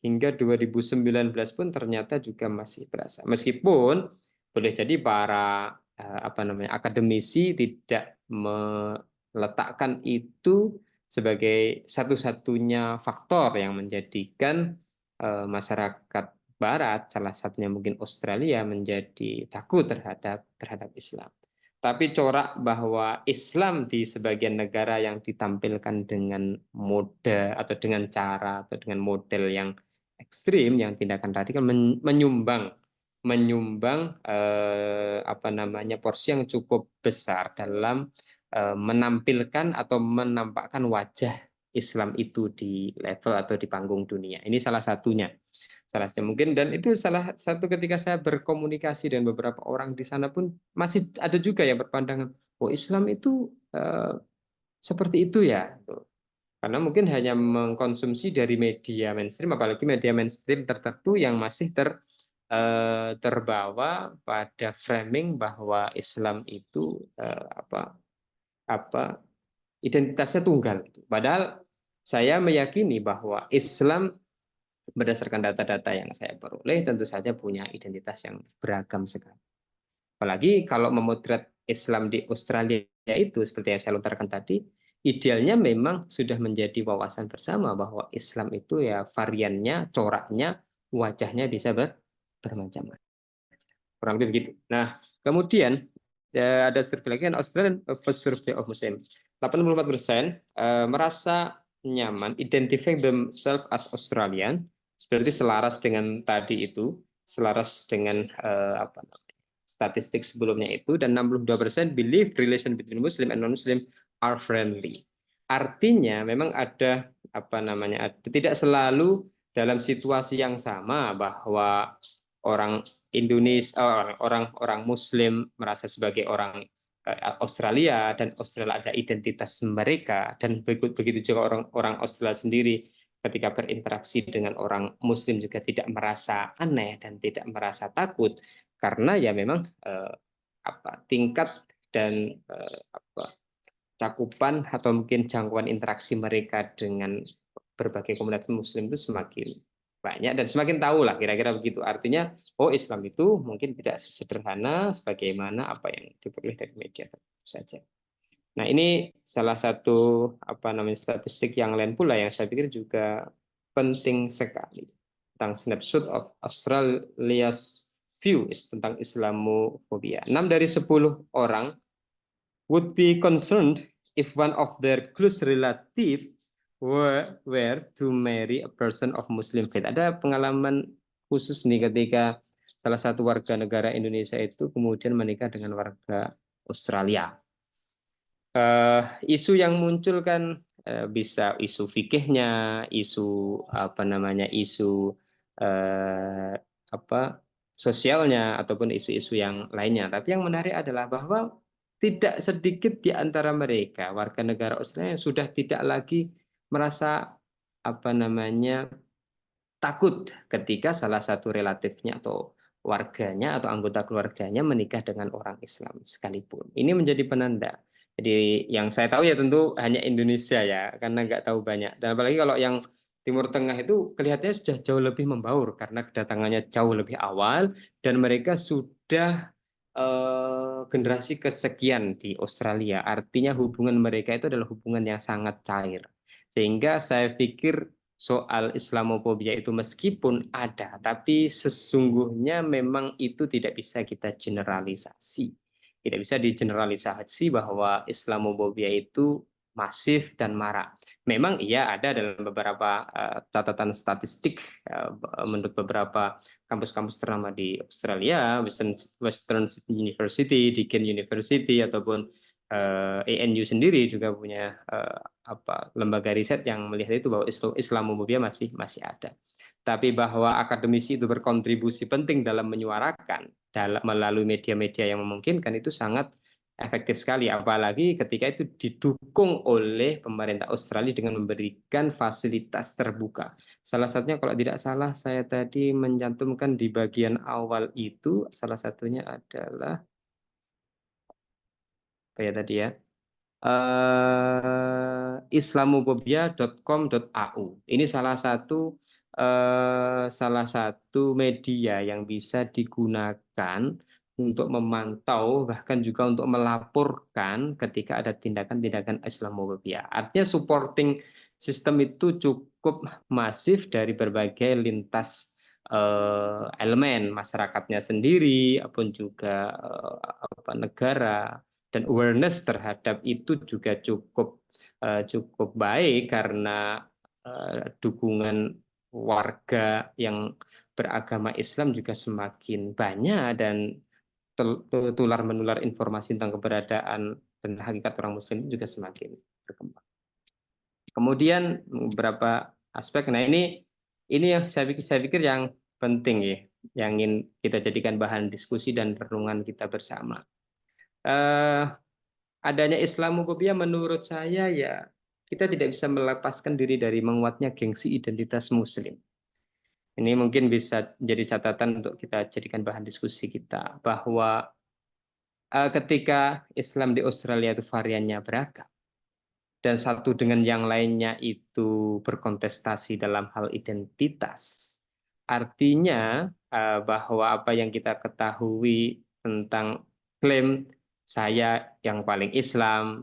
hingga 2019 pun ternyata juga masih berasa meskipun boleh jadi para apa namanya akademisi tidak meletakkan itu sebagai satu-satunya faktor yang menjadikan masyarakat Barat, salah satunya mungkin Australia, menjadi takut terhadap Islam. Tapi corak bahwa Islam di sebagian negara yang ditampilkan dengan mode atau dengan cara atau dengan model yang ekstrim, yang tindakan radikal menyumbang menyumbang apa namanya porsi yang cukup besar dalam menampilkan atau menampakkan wajah Islam itu di level atau di panggung dunia. Ini salah satunya. salah satu mungkin, dan itu salah satu ketika saya berkomunikasi dengan beberapa orang di sana pun masih ada juga yang berpandangan, oh Islam itu seperti itu ya. Karena mungkin hanya mengkonsumsi dari media mainstream, apalagi media mainstream tertentu yang masih terbawa pada framing bahwa Islam itu apa identitasnya tunggal. Padahal saya meyakini bahwa Islam berdasarkan data-data yang saya peroleh tentu saja punya identitas yang beragam sekali. Apalagi kalau memotret Islam di Australia itu seperti yang saya lontarkan tadi, idealnya memang sudah menjadi wawasan bersama bahwa Islam itu ya variannya, coraknya, wajahnya bisa bermacam-macam. Kurang lebih begitu. Nah, kemudian ada survei lagi kan Australian Survey of Muslim. 84% merasa nyaman identifying themselves as Australian, seperti selaras dengan tadi itu, selaras dengan apa namanya, statistik sebelumnya itu, dan 62% believe relation between Muslim and non-Muslim are friendly. Artinya memang ada apa namanya, tidak selalu dalam situasi yang sama bahwa orang Indonesia, orang Muslim merasa sebagai orang Australia, dan Australia ada identitas mereka, dan begitu juga orang Australia sendiri ketika berinteraksi dengan orang Muslim juga tidak merasa aneh dan tidak merasa takut, karena ya memang tingkat dan cakupan atau mungkin jangkauan interaksi mereka dengan berbagai komunitas Muslim itu semakin banyak dan semakin tahu lah kira-kira begitu. Artinya, oh Islam itu mungkin tidak sesederhana sebagaimana apa yang diperoleh dari media saja. Nah ini salah satu apa namanya statistik yang lain pula yang saya pikir juga penting sekali tentang snapshot of Australia's view tentang Islamophobia. 6 dari 10 orang would be concerned if one of their close relative were to marry a person of Muslim faith. Ada pengalaman khusus nih ketika salah satu warga negara Indonesia itu kemudian menikah dengan warga Australia. Isu yang muncul kan bisa isu fikihnya, isu apa namanya, isu apa sosialnya ataupun isu-isu yang lainnya. Tapi yang menarik adalah bahwa tidak sedikit di antara mereka warga negara Australia yang sudah tidak lagi merasa apa namanya takut ketika salah satu relatifnya atau warganya atau anggota keluarganya menikah dengan orang Islam sekalipun. Ini menjadi penanda. Jadi yang saya tahu ya tentu hanya Indonesia ya, karena nggak tahu banyak. Dan apalagi kalau yang Timur Tengah itu kelihatannya sudah jauh lebih membaur karena kedatangannya jauh lebih awal dan mereka sudah generasi kesekian di Australia. Artinya hubungan mereka itu adalah hubungan yang sangat cair. Sehingga saya pikir soal Islamophobia itu meskipun ada, tapi sesungguhnya memang itu tidak bisa kita generalisasi. Tidak bisa digeneralisasi bahwa Islamophobia itu masif dan marak. Memang iya ada dalam beberapa catatan statistik menurut beberapa kampus-kampus ternama di Australia, Western University, Deakin University, ataupun ANU sendiri juga punya lembaga riset yang melihat itu bahwa Islamophobia masih ada. Tapi bahwa akademisi itu berkontribusi penting dalam menyuarakan melalui media-media yang memungkinkan itu sangat efektif sekali, apalagi ketika itu didukung oleh pemerintah Australia dengan memberikan fasilitas terbuka. Salah satunya kalau tidak salah saya tadi mencantumkan di bagian awal itu, salah satunya adalah apa ya tadi ya, islamophobia.com.au. Ini salah satu media yang bisa digunakan untuk memantau bahkan juga untuk melaporkan ketika ada tindakan-tindakan Islamophobia. Artinya supporting sistem itu cukup masif dari berbagai lintas elemen masyarakatnya sendiri, apun juga negara, dan awareness terhadap itu juga cukup baik karena dukungan warga yang beragama Islam juga semakin banyak dan tular menular informasi tentang keberadaan dan hakikat orang Muslim juga semakin berkembang. Kemudian beberapa aspek, nah ini ini yang saya pikir yang penting ya, yang ingin kita jadikan bahan diskusi dan renungan kita bersama. Eh, Adanya Islamophobia menurut saya ya kita tidak bisa melepaskan diri dari menguatnya gengsi identitas Muslim. Ini mungkin bisa jadi catatan untuk kita jadikan bahan diskusi kita bahwa ketika Islam di Australia itu variannya beragam dan satu dengan yang lainnya itu berkontestasi dalam hal identitas. Artinya bahwa apa yang kita ketahui tentang klaim saya yang paling Islam,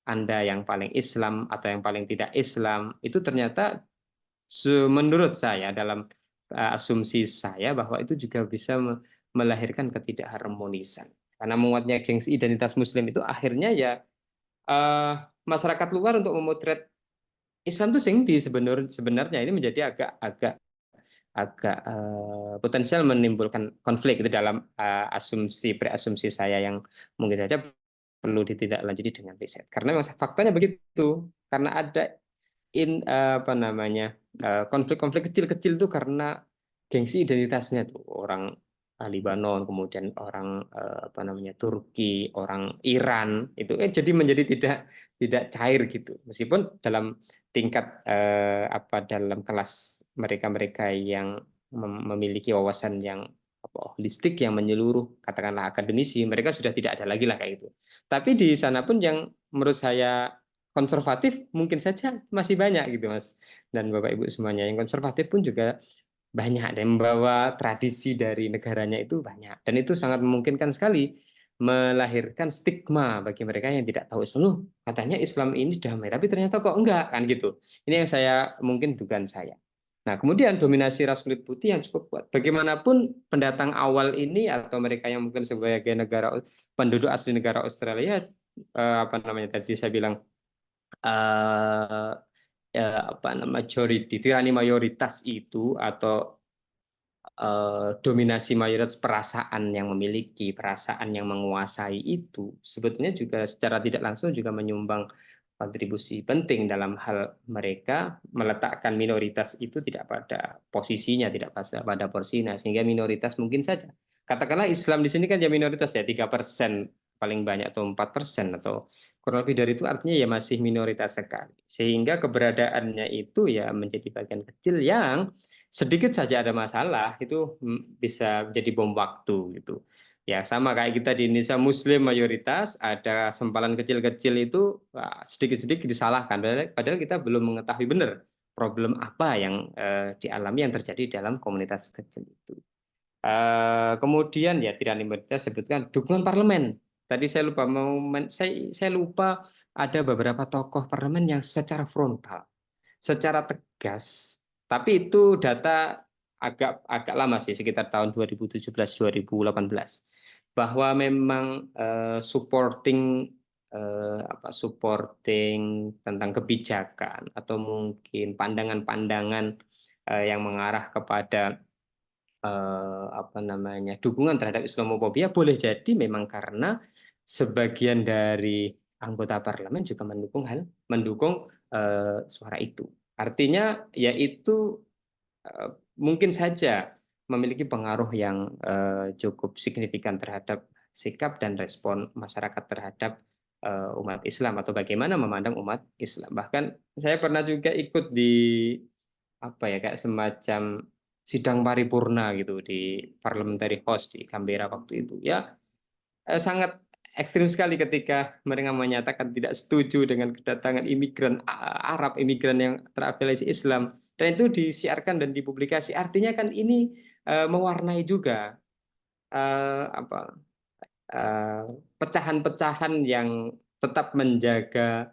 Anda yang paling Islam atau yang paling tidak Islam, itu ternyata menurut saya dalam asumsi saya bahwa itu juga bisa melahirkan ketidakharmonisan. Karena menguatnya gengsi identitas Muslim itu akhirnya ya eh, masyarakat luar untuk memotret Islam itu sing sebenarnya ini menjadi agak agak potensial menimbulkan konflik itu dalam asumsi preasumsi saya yang mungkin saja perlu ditindaklanjuti dengan riset. Karena memang faktanya begitu. Karena ada apa namanya konflik-konflik kecil-kecil itu karena gengsi identitasnya tuh orang Libanon kemudian orang apa namanya Turki orang Iran itu jadi menjadi tidak cair gitu meskipun dalam tingkat apa dalam kelas mereka-mereka yang memiliki wawasan yang apa holistik yang menyeluruh katakanlah akademisi mereka sudah tidak ada lagi lah kayak gitu tapi di sana pun yang menurut saya konservatif mungkin saja masih banyak gitu Mas dan Bapak Ibu semuanya yang konservatif pun juga banyak dan membawa tradisi dari negaranya itu banyak dan itu sangat memungkinkan sekali melahirkan stigma bagi mereka yang tidak tahu Islam. Loh, katanya Islam ini damai tapi ternyata kok enggak kan gitu. Ini yang saya mungkin dugaan saya. Nah, kemudian dominasi ras kulit putih yang cukup kuat. Bagaimanapun pendatang awal ini atau mereka yang mungkin sebagai negara penduduk asli negara Australia apa namanya tadi saya bilang eh, apa nama majority tirani mayoritas itu atau dominasi mayoritas perasaan yang memiliki perasaan yang menguasai itu sebetulnya juga secara tidak langsung juga menyumbang kontribusi penting dalam hal mereka meletakkan minoritas itu tidak pada posisinya tidak pada porsinya sehingga minoritas mungkin saja katakanlah Islam di sini kan ya minoritas ya 3% paling banyak atau 4% atau kurang lebih dari itu artinya ya masih minoritas sekali sehingga keberadaannya itu ya menjadi bagian kecil yang sedikit saja ada masalah itu bisa jadi bom waktu gitu. Ya sama kayak kita di Indonesia Muslim mayoritas ada sempalan kecil-kecil itu sedikit-sedikit disalahkan padahal kita belum mengetahui benar problem apa yang dialami yang terjadi dalam komunitas kecil itu. Kemudian ya tidak limit sebutkan dukungan parlemen. Tadi saya lupa saya lupa ada beberapa tokoh parlemen yang secara frontal secara tegas. Tapi itu data agak agak lama sih, sekitar tahun 2017-2018, bahwa memang supporting supporting tentang kebijakan atau mungkin pandangan-pandangan yang mengarah kepada apa namanya dukungan terhadap Islamophobia boleh jadi memang karena sebagian dari anggota parlemen juga mendukung suara itu. Artinya yaitu mungkin saja memiliki pengaruh yang cukup signifikan terhadap sikap dan respon masyarakat terhadap umat Islam atau bagaimana memandang umat Islam. Bahkan saya pernah juga ikut di apa ya kayak semacam sidang paripurna gitu di parliamentary house di Canberra waktu itu. Ya sangat ekstrim sekali ketika mereka menyatakan tidak setuju dengan kedatangan imigran Arab, imigran yang terafiliasi Islam, dan itu disiarkan dan dipublikasi. Artinya kan ini mewarnai juga apa pecahan-pecahan yang tetap menjaga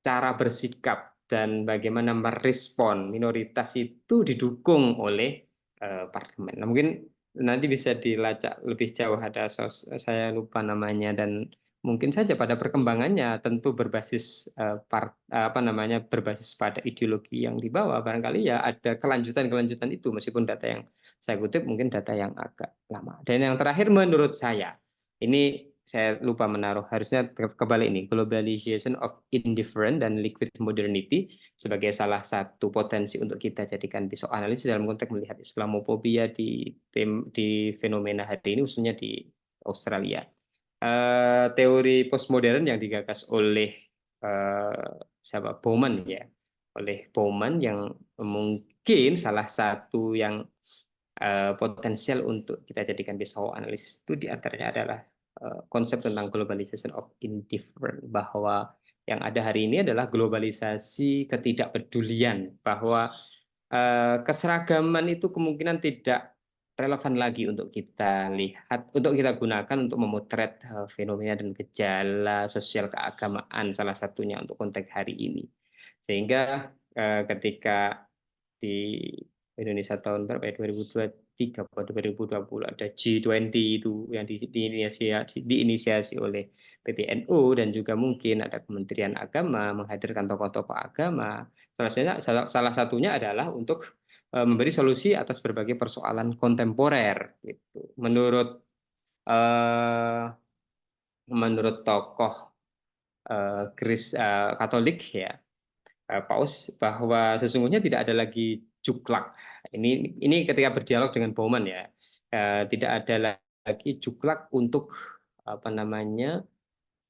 cara bersikap dan bagaimana merespon minoritas itu didukung oleh parlemen. Nah, mungkin nanti bisa dilacak lebih jauh ada saya lupa namanya dan mungkin saja pada perkembangannya tentu berbasis apa namanya berbasis pada ideologi yang dibawa barangkali ya ada kelanjutan-kelanjutan itu meskipun data yang saya kutip mungkin data yang agak lama. Dan yang terakhir menurut saya ini saya lupa menaruh, harusnya kebalik ini, globalization of indifferent dan liquid modernity sebagai salah satu potensi untuk kita jadikan pisau analisis dalam konteks melihat Islamophobia di fenomena hari ini, khususnya di Australia. Teori postmodern yang digagas oleh siapa Bauman ya, oleh Bauman yang mungkin salah satu yang potensial untuk kita jadikan pisau analisis itu diantaranya adalah konsep tentang globalization of indifferent, bahwa yang ada hari ini adalah globalisasi ketidakpedulian, bahwa keseragaman itu kemungkinan tidak relevan lagi untuk kita lihat, untuk kita gunakan untuk memotret fenomena dan gejala sosial keagamaan salah satunya untuk konteks hari ini. Sehingga ketika di Indonesia tahun berapa ya, 2023 atau 2020 ada G20 itu yang diinisiasi oleh PBNU, dan juga mungkin ada Kementerian Agama menghadirkan tokoh-tokoh agama. Salah satunya adalah untuk memberi solusi atas berbagai persoalan kontemporer gitu. Eh, menurut tokoh Katolik ya, Paus, bahwa sesungguhnya tidak ada lagi juklak. Ini ketika berdialog dengan Bauman ya, tidak ada lagi juklak untuk apa namanya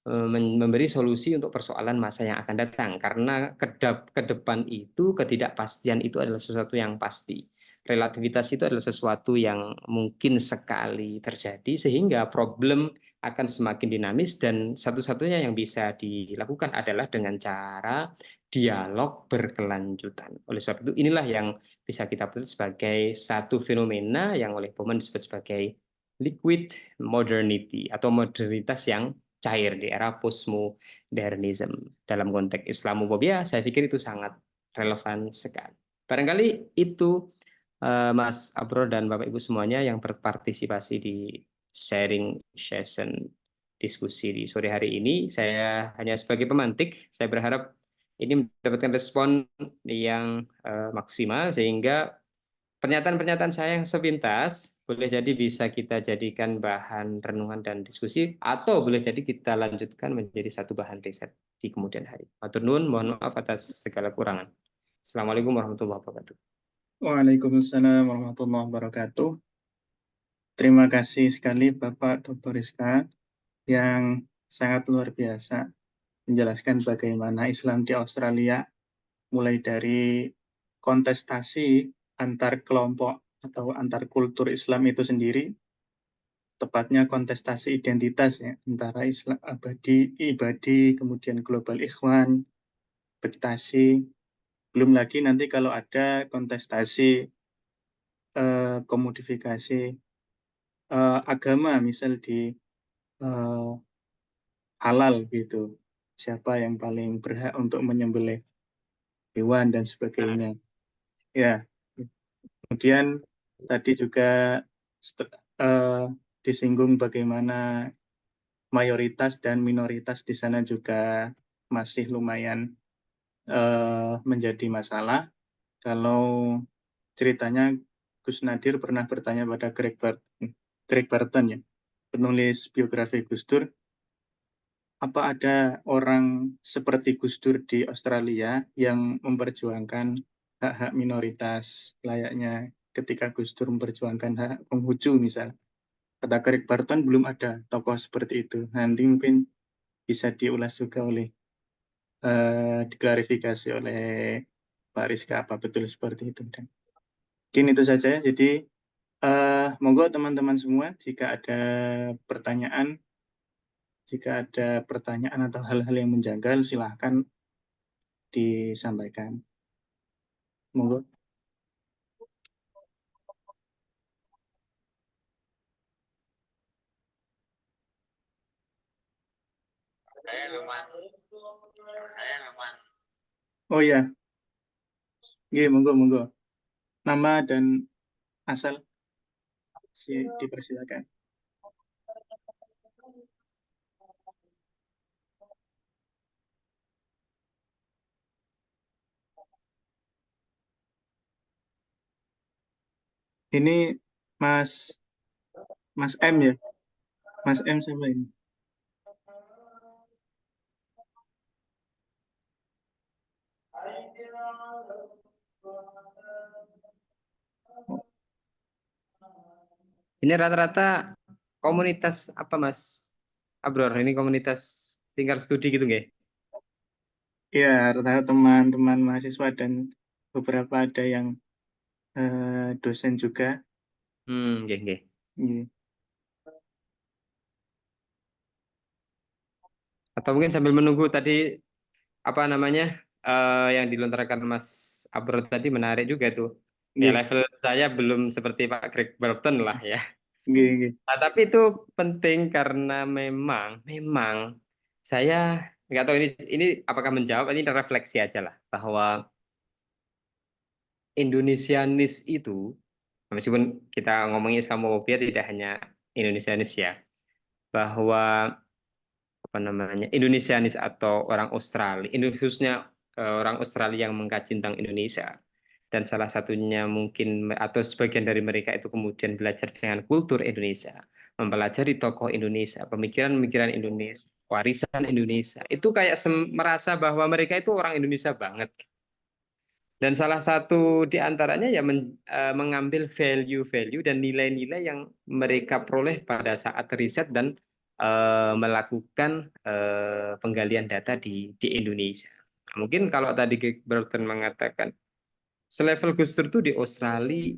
memberi solusi untuk persoalan masa yang akan datang, karena ke depan itu ketidakpastian itu adalah sesuatu yang pasti, relativitas itu adalah sesuatu yang mungkin sekali terjadi, sehingga problem akan semakin dinamis, dan satu-satunya yang bisa dilakukan adalah dengan cara dialog berkelanjutan. Oleh sebab itu inilah yang bisa kita pilih sebagai satu fenomena yang oleh Bauman disebut sebagai liquid modernity atau modernitas yang cair di era postmodernism. Dalam konteks Islamophobia, saya pikir itu sangat relevan sekali. Barangkali itu Mas Abro dan Bapak Ibu semuanya yang berpartisipasi di sharing session diskusi di sore hari ini. Saya hanya sebagai pemantik, saya berharap ini mendapatkan respon yang maksimal, sehingga pernyataan-pernyataan saya yang sepintas boleh jadi bisa kita jadikan bahan renungan dan diskusi, atau boleh jadi kita lanjutkan menjadi satu bahan riset di kemudian hari. Matur nuwun, mohon maaf atas segala kurangan. Assalamualaikum warahmatullahi wabarakatuh. Waalaikumsalam warahmatullahi wabarakatuh. Terima kasih sekali Bapak Dr. Rizka yang sangat luar biasa menjelaskan bagaimana Islam di Australia mulai dari kontestasi antar kelompok atau antar kultur Islam itu sendiri, tepatnya kontestasi identitas ya, antara Islam abadi, ibadi, kemudian global ikhwan, bektasi, belum lagi nanti kalau ada kontestasi komodifikasi agama, misal di eh, halal gitu, siapa yang paling berhak untuk menyembelih hewan dan sebagainya. Ya, kemudian tadi juga eh, disinggung bagaimana mayoritas dan minoritas di sana juga masih lumayan menjadi masalah. Kalau ceritanya Gus Nadir pernah bertanya pada Greg Barton ya, penulis biografi Gus Dur, apa ada orang seperti Gus Dur di Australia yang memperjuangkan hak-hak minoritas layaknya ketika Gus Dur memperjuangkan hak Konghucu misal. Kata Greg Barton belum ada tokoh seperti itu. Nanti mungkin bisa diulas juga oleh diklarifikasi oleh Pak Rizka apa betul seperti itu. Dan mungkin itu saja. Jadi monggo teman-teman semua jika ada pertanyaan atau hal-hal yang menjanggal silahkan disampaikan. Monggo. Oh ya, iya, monggo, monggo. Nama dan asal dipersilakan. Ini Mas Mas M ya, Mas M sama ini. Ini rata-rata komunitas apa Mas Abror? Ini komunitas tingkat studi gitu nggih? Ya, rata-rata teman-teman mahasiswa dan beberapa ada yang dosen juga. Nggih, nggih. Iya. Atau mungkin sambil menunggu tadi apa namanya yang dilontarkan Mas Abror tadi menarik juga tuh. Ya Iya, level saya belum seperti Pak Greg Burton lah ya. iya, iya. Nah, tapi itu penting karena memang saya nggak tahu ini apakah menjawab ini refleksi aja lah bahwa Indonesianis itu meskipun kita ngomongin Islamophobia tidak hanya Indonesianis ya bahwa apa namanya Indonesianis atau orang Australia, khususnya orang Australia yang mengkaji tentang Indonesia dan salah satunya mungkin atau sebagian dari mereka itu kemudian belajar dengan kultur Indonesia, mempelajari tokoh Indonesia, pemikiran-pemikiran Indonesia, warisan Indonesia, itu kayak merasa bahwa mereka itu orang Indonesia banget. Dan salah satu di antaranya ya mengambil value-value dan nilai-nilai yang mereka peroleh pada saat riset dan melakukan penggalian data di Indonesia. Nah, mungkin kalau tadi Burton mengatakan selevel Gus Dur itu di Australia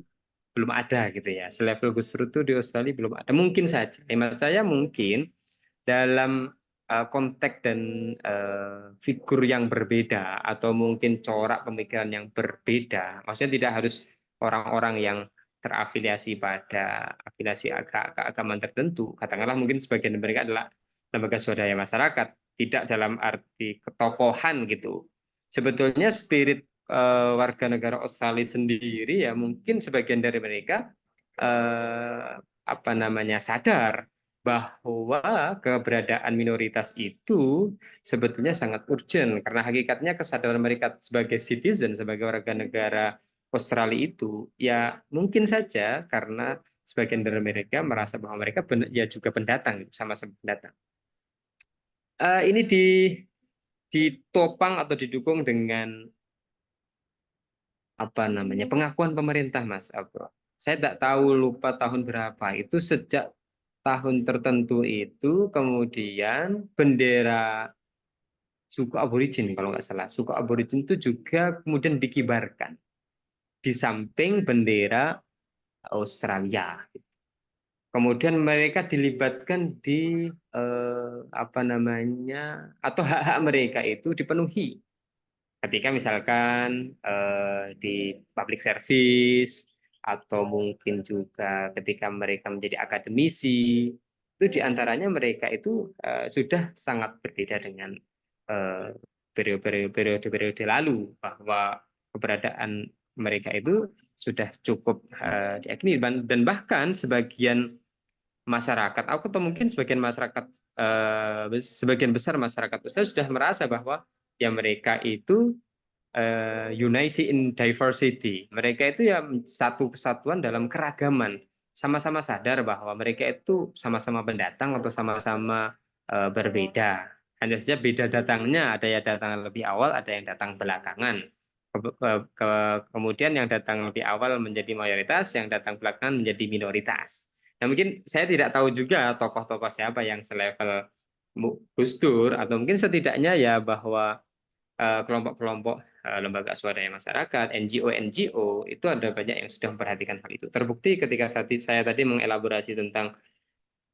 belum ada gitu ya. Selevel Gus Dur itu di Australia belum ada. Mungkin saja. Hemat saya mungkin dalam konteks dan figur yang berbeda atau mungkin corak pemikiran yang berbeda. Maksudnya tidak harus orang-orang yang terafiliasi pada afiliasi keagamaan tertentu. Katakanlah mungkin sebagian dari mereka adalah lembaga swadaya masyarakat, tidak dalam arti ketokohan gitu. Sebetulnya spirit warga negara Australia sendiri ya mungkin sebagian dari mereka apa namanya sadar bahwa keberadaan minoritas itu sebetulnya sangat urgent karena hakikatnya kesadaran mereka sebagai citizen sebagai warga negara Australia itu ya mungkin saja karena sebagian dari mereka merasa bahwa mereka ya juga pendatang sama-sama pendatang. Ini ditopang atau didukung dengan apa namanya pengakuan pemerintah Mas Abro. Saya tidak tahu lupa tahun berapa itu sejak tahun tertentu itu kemudian bendera suku aborigin kalau nggak salah suku aborigin itu juga kemudian dikibarkan di samping bendera Australia. Kemudian mereka dilibatkan di apa namanya atau hak-hak mereka itu dipenuhi ketika misalkan di public service atau mungkin juga ketika mereka menjadi akademisi itu diantaranya mereka itu sudah sangat berbeda dengan eh, periode-periode lalu bahwa keberadaan mereka itu sudah cukup diakini dan bahkan sebagian masyarakat atau mungkin sebagian masyarakat sebagian besar masyarakat Australia sudah merasa bahwa ya mereka itu unity in diversity. Mereka itu ya satu kesatuan dalam keragaman. Sama-sama sadar bahwa mereka itu sama-sama pendatang atau sama-sama berbeda. Hanya saja beda datangnya, ada yang datang lebih awal, ada yang datang belakangan. Kemudian yang datang lebih awal menjadi mayoritas, yang datang belakangan menjadi minoritas. Nah, mungkin saya tidak tahu juga tokoh-tokoh siapa yang selevel Gus Dur, atau mungkin setidaknya ya bahwa kelompok-kelompok lembaga swadaya masyarakat, NGO-NGO, itu ada banyak yang sudah memperhatikan hal itu. Terbukti ketika saya tadi mengelaborasi tentang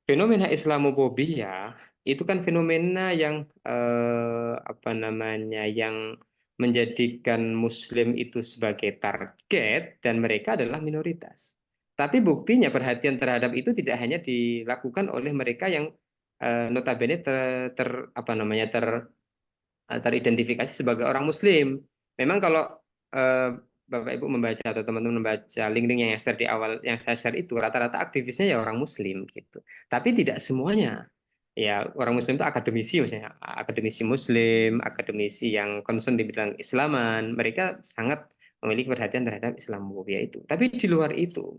fenomena Islamophobia, itu kan fenomena yang apa namanya yang menjadikan Muslim itu sebagai target dan mereka adalah minoritas. Tapi buktinya perhatian terhadap itu tidak hanya dilakukan oleh mereka yang notabene apa namanya teridentifikasi sebagai orang Muslim. Memang kalau eh, Bapak Ibu membaca atau teman-teman membaca link-link yang share di awal yang saya share itu rata-rata aktivisnya ya orang Muslim gitu. Tapi tidak semuanya. Ya orang Muslim itu akademisi misalnya akademisi Muslim, akademisi yang concern di bidang Islaman, mereka sangat memiliki perhatian terhadap Islamophobia itu. Tapi di luar itu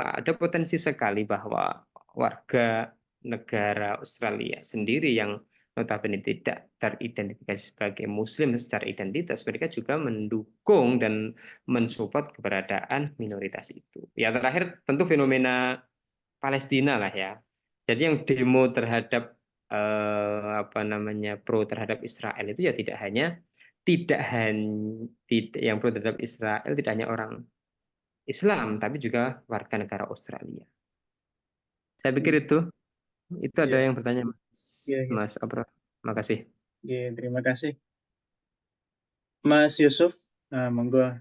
ada potensi sekali bahwa warga negara Australia sendiri yang notabene tidak teridentifikasi sebagai Muslim secara identitas, mereka juga mendukung dan mensupport keberadaan minoritas itu. Ya terakhir tentu fenomena Palestina lah ya. Jadi yang demo terhadap apa namanya pro terhadap Israel itu ya tidak yang pro terhadap Israel tidak hanya orang Islam tapi juga warga negara Australia. Saya pikir itu ada Iya, yang bertanya iya, iya. Mas Abra. Makasih. Iya, terima kasih. Mas Yusuf, monggo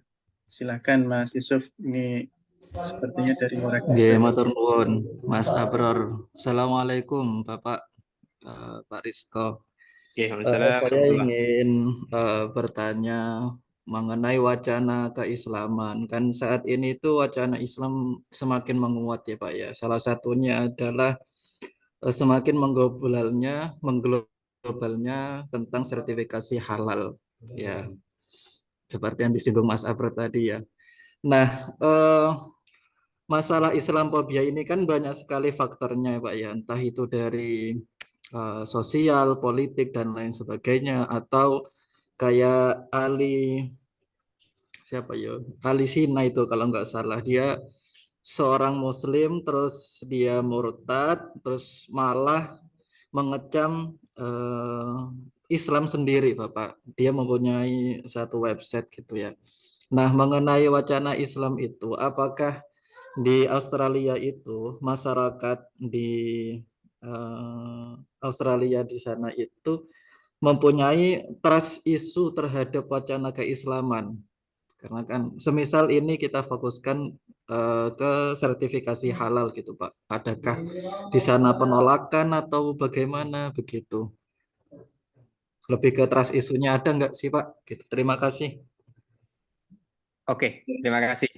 silakan Mas Yusuf. Ini sepertinya dari Nggih, Murakista. matur nuwun, Mas Abror. Assalamualaikum, Bapak, Pak Rizko. Oke, Waalaikumsalam Saya warahmatullah. ingin bertanya mengenai wacana keislaman. Kan saat ini itu wacana Islam semakin menguat ya, Pak ya. Salah satunya adalah semakin mengglobalnya tentang sertifikasi halal. Ya, seperti yang disinggung Mas Abror tadi ya. Nah, masalah Islamophobia ini kan banyak sekali faktornya ya Pak ya, entah itu dari sosial, politik dan lain sebagainya, atau kayak siapa ya, Ali Sina itu kalau nggak salah, dia seorang Muslim terus dia murtad terus malah mengecam Islam sendiri Bapak. Dia mempunyai satu website gitu ya. Nah, mengenai wacana Islam itu, apakah di Australia itu masyarakat di Australia di sana itu mempunyai trust isu terhadap wacana keislaman? Karena kan semisal ini kita fokuskan ke sertifikasi halal gitu Pak. Adakah di sana penolakan atau bagaimana begitu? Lebih ke trust isunya ada nggak sih Pak? Gitu. Terima kasih. Oke, terima kasih.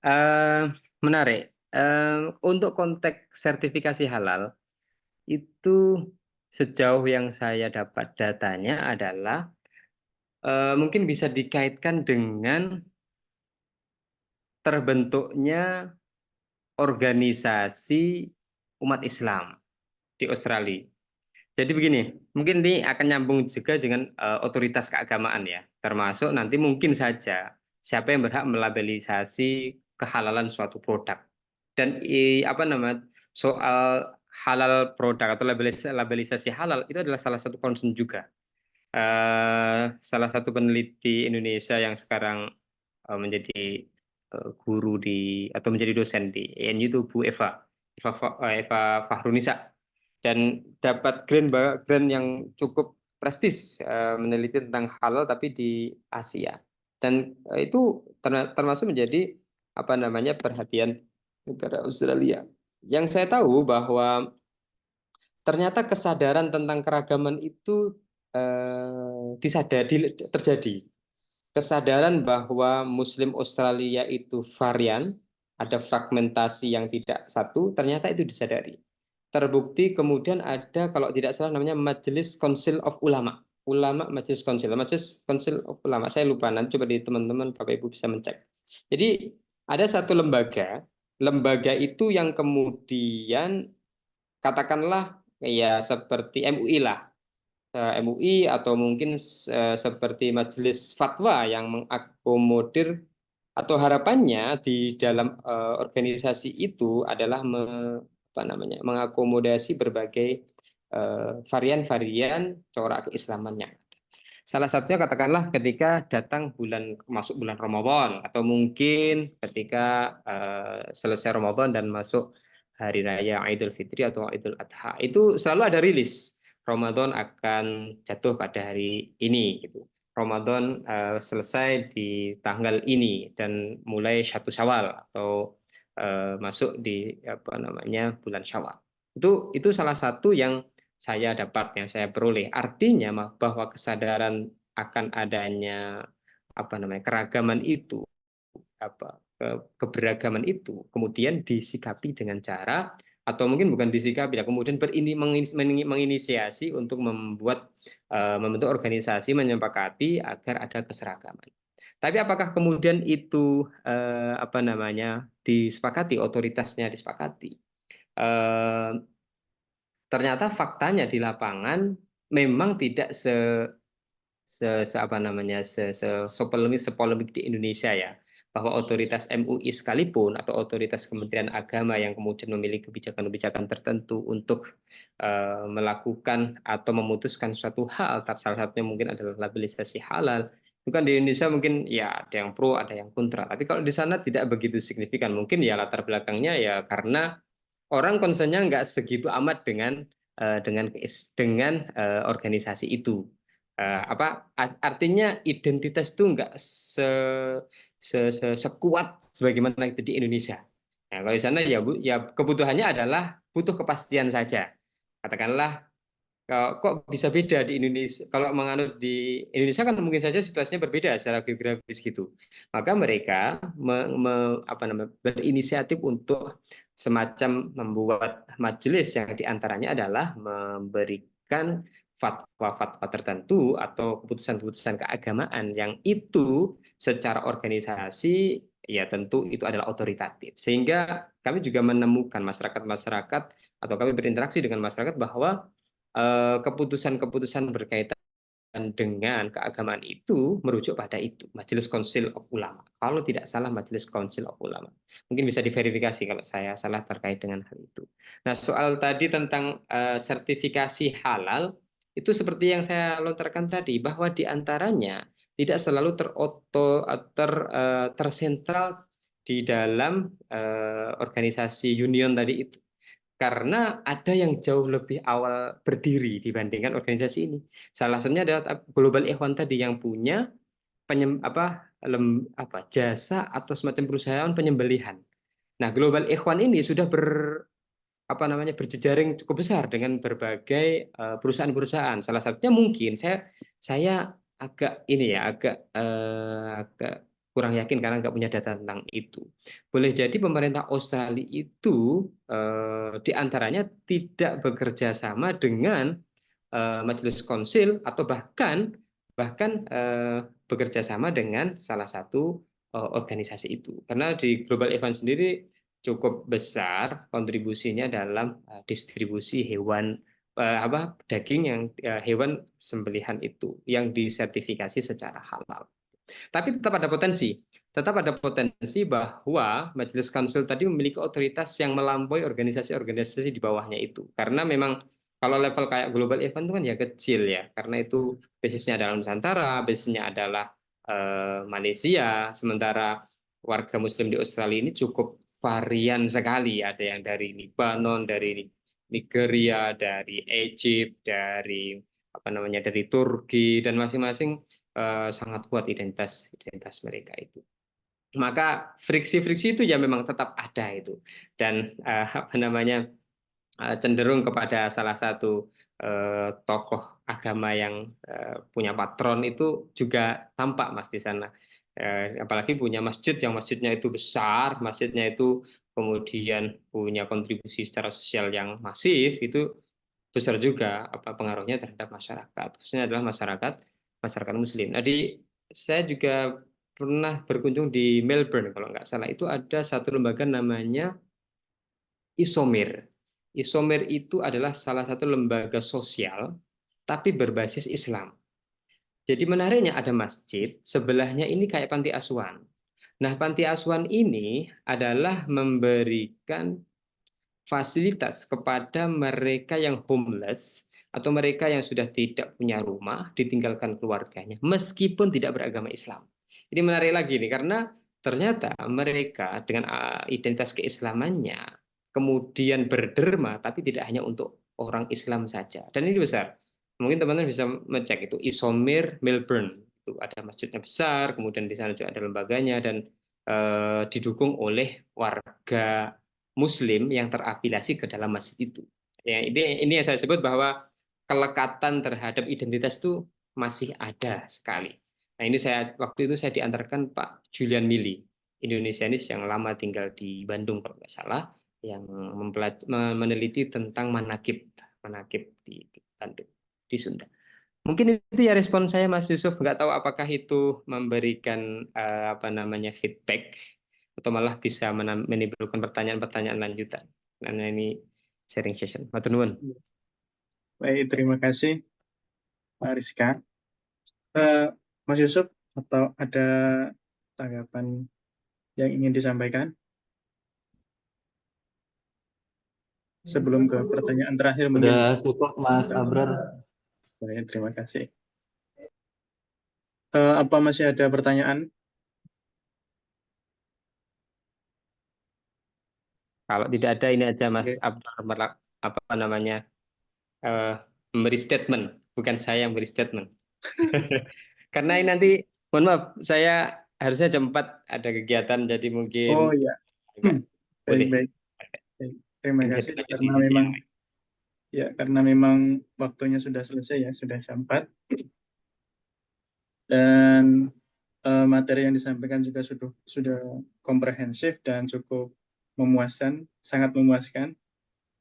Eh, Menarik. Untuk konteks sertifikasi halal itu sejauh yang saya dapat datanya adalah mungkin bisa dikaitkan dengan terbentuknya organisasi umat Islam di Australia. Jadi begini, mungkin ini akan nyambung juga dengan otoritas keagamaan ya, termasuk nanti mungkin saja siapa yang berhak melabelisasi kehalalan suatu produk. Dan apa namanya soal halal produk atau labelisasi halal itu adalah salah satu concern juga. Salah satu peneliti Indonesia yang sekarang menjadi guru atau menjadi dosen di INU itu Bu Eva Fahrunisa dan dapat grant yang cukup prestis meneliti tentang halal tapi di Asia dan itu termasuk menjadi apa namanya perhatian negara Australia. Yang saya tahu bahwa ternyata kesadaran tentang keragaman itu terjadi kesadaran bahwa Muslim Australia itu varian, ada fragmentasi yang tidak satu, ternyata itu disadari. Terbukti kemudian ada kalau tidak salah namanya Majelis Council of Ulama. Ulama Majelis Council of Ulama. Saya lupa nanti coba di teman-teman Bapak Ibu bisa mencek. Jadi ada satu lembaga itu yang kemudian katakanlah ya seperti MUI lah MUI atau mungkin seperti majelis fatwa yang mengakomodir atau harapannya di dalam organisasi itu adalah apa namanya mengakomodasi berbagai varian-varian corak keislamannya. Salah satunya katakanlah ketika datang masuk bulan Ramadan atau mungkin ketika selesai Ramadan dan masuk hari raya Idul Fitri atau Idul Adha itu selalu ada rilis Ramadan akan jatuh pada hari ini gitu. Ramadan selesai di tanggal ini dan mulai 1 Syawal atau masuk di apa namanya bulan Syawal. Itu salah satu yang saya dapat, yang saya peroleh. Artinya bahwa kesadaran akan adanya apa namanya keragaman itu, keberagaman itu, kemudian disikapi dengan cara atau mungkin bukan disikapi, ya, kemudian menginisiasi untuk membentuk organisasi menyepakati agar ada keseragaman. Tapi apakah kemudian itu apa namanya disepakati, otoritasnya disepakati? Ternyata faktanya di lapangan memang tidak sepolemik di Indonesia ya, bahwa otoritas MUI sekalipun atau otoritas Kementerian Agama yang kemudian memiliki kebijakan-kebijakan tertentu untuk melakukan atau memutuskan suatu hal, salah satunya mungkin adalah labelisasi halal. Itu kan di Indonesia mungkin ya ada yang pro, ada yang kontra. Tapi kalau di sana tidak begitu signifikan. Mungkin ya latar belakangnya ya karena orang concernnya nggak segitu amat dengan organisasi itu. Artinya identitas itu nggak sekuat sebagaimana itu di Indonesia. Nah, kalau di sana ya Bu, ya kebutuhannya adalah butuh kepastian saja. Katakanlah kok bisa beda di Indonesia. Kalau menganut di Indonesia kan mungkin saja situasinya berbeda secara geografis gitu. Maka mereka berinisiatif untuk semacam membuat majelis yang diantaranya adalah memberikan fatwa-fatwa tertentu atau keputusan-keputusan keagamaan yang itu secara organisasi ya tentu itu adalah otoritatif. Sehingga kami juga menemukan masyarakat-masyarakat atau kami berinteraksi dengan masyarakat bahwa keputusan-keputusan berkaitan dengan keagamaan itu merujuk pada itu, Majelis Council of Ulama. Kalau tidak salah Majelis Council of Ulama. Mungkin bisa diverifikasi kalau saya salah terkait dengan hal itu. Nah, soal tadi tentang sertifikasi halal, itu seperti yang saya lontarkan tadi, bahwa di antaranya tidak selalu tersentral di dalam organisasi union tadi itu. Karena ada yang jauh lebih awal berdiri dibandingkan organisasi ini. Salah satunya adalah Global Ikhwan tadi yang punya jasa atau semacam perusahaan penyembelihan. Nah, Global Ikhwan ini sudah berjejaring cukup besar dengan berbagai perusahaan-perusahaan. Salah satunya mungkin saya agak kurang yakin karena nggak punya data tentang itu. Boleh jadi pemerintah Australia itu diantaranya tidak bekerja sama dengan Majelis Konsil atau bahkan bekerja sama dengan salah satu organisasi itu. Karena di Global Event sendiri cukup besar kontribusinya dalam distribusi hewan daging yang hewan sembelihan itu yang disertifikasi secara halal. Tapi tetap ada potensi bahwa Majelis Council tadi memiliki otoritas yang melampaui organisasi-organisasi di bawahnya itu. Karena memang kalau level kayak Global Event itu kan ya kecil ya, karena itu basisnya adalah Nusantara, basisnya adalah Malaysia, sementara warga Muslim di Australia ini cukup varian sekali. Ada yang dari Lebanon, dari Nigeria, dari Egypt, dari dari Turki, dan masing-masing sangat kuat identitas mereka itu. Maka friksi-friksi itu ya memang tetap ada itu, dan cenderung kepada salah satu tokoh agama yang punya patron itu juga tampak Mas di sana. Apalagi punya masjid yang masjidnya itu besar, masjidnya itu kemudian punya kontribusi secara sosial yang masif, itu besar juga pengaruhnya terhadap masyarakat, khususnya adalah masyarakat Muslim. Jadi saya juga pernah berkunjung di Melbourne kalau nggak salah, itu ada satu lembaga namanya Isomir. Isomir itu adalah salah satu lembaga sosial tapi berbasis Islam. Jadi menariknya ada masjid, sebelahnya ini kayak panti asuhan. Nah, panti asuhan ini adalah memberikan fasilitas kepada mereka yang homeless atau mereka yang sudah tidak punya rumah, ditinggalkan keluarganya, meskipun tidak beragama Islam. Ini menarik lagi nih, karena ternyata mereka dengan identitas keislamannya kemudian berderma, tapi tidak hanya untuk orang Islam saja. Dan ini besar. Mungkin teman-teman bisa ngecek itu Isomir Melbourne. Itu ada masjidnya besar, kemudian di sana juga ada lembaganya dan didukung oleh warga Muslim yang terafiliasi ke dalam masjid itu. Ya, ini yang saya sebut bahwa kelekatan terhadap identitas itu masih ada sekali. Nah, ini waktu itu saya diantarkan Pak Julian Mili, Indonesianis yang lama tinggal di Bandung kalau nggak salah, yang meneliti tentang manakib di Bandung, di Sunda. Mungkin itu ya respon saya, Mas Yusuf. Nggak tahu apakah itu memberikan feedback atau malah bisa menimbulkan pertanyaan-pertanyaan lanjutan. Karena ini sharing session. Matur nuwun. Baik, terima kasih Pak Rizka. Mas Yusuf, atau ada tanggapan yang ingin disampaikan sebelum ke pertanyaan terakhir mungkin? Udah cukup Mas Abrar. Baik, terima kasih. Apa masih ada pertanyaan? Kalau tidak ada, ini aja Mas Oke. Abdul apa namanya memberi statement, bukan saya yang beri statement. Karena ini nanti, mohon maaf, saya harusnya jam 4 ada kegiatan, jadi mungkin Oh iya, agak boleh baik-baik. Terima bisa kasih dilanjut di karena sesi memang yang lain. waktunya sudah selesai ya, sudah jam 4. Dan materi yang disampaikan juga sudah komprehensif dan cukup memuaskan, sangat memuaskan.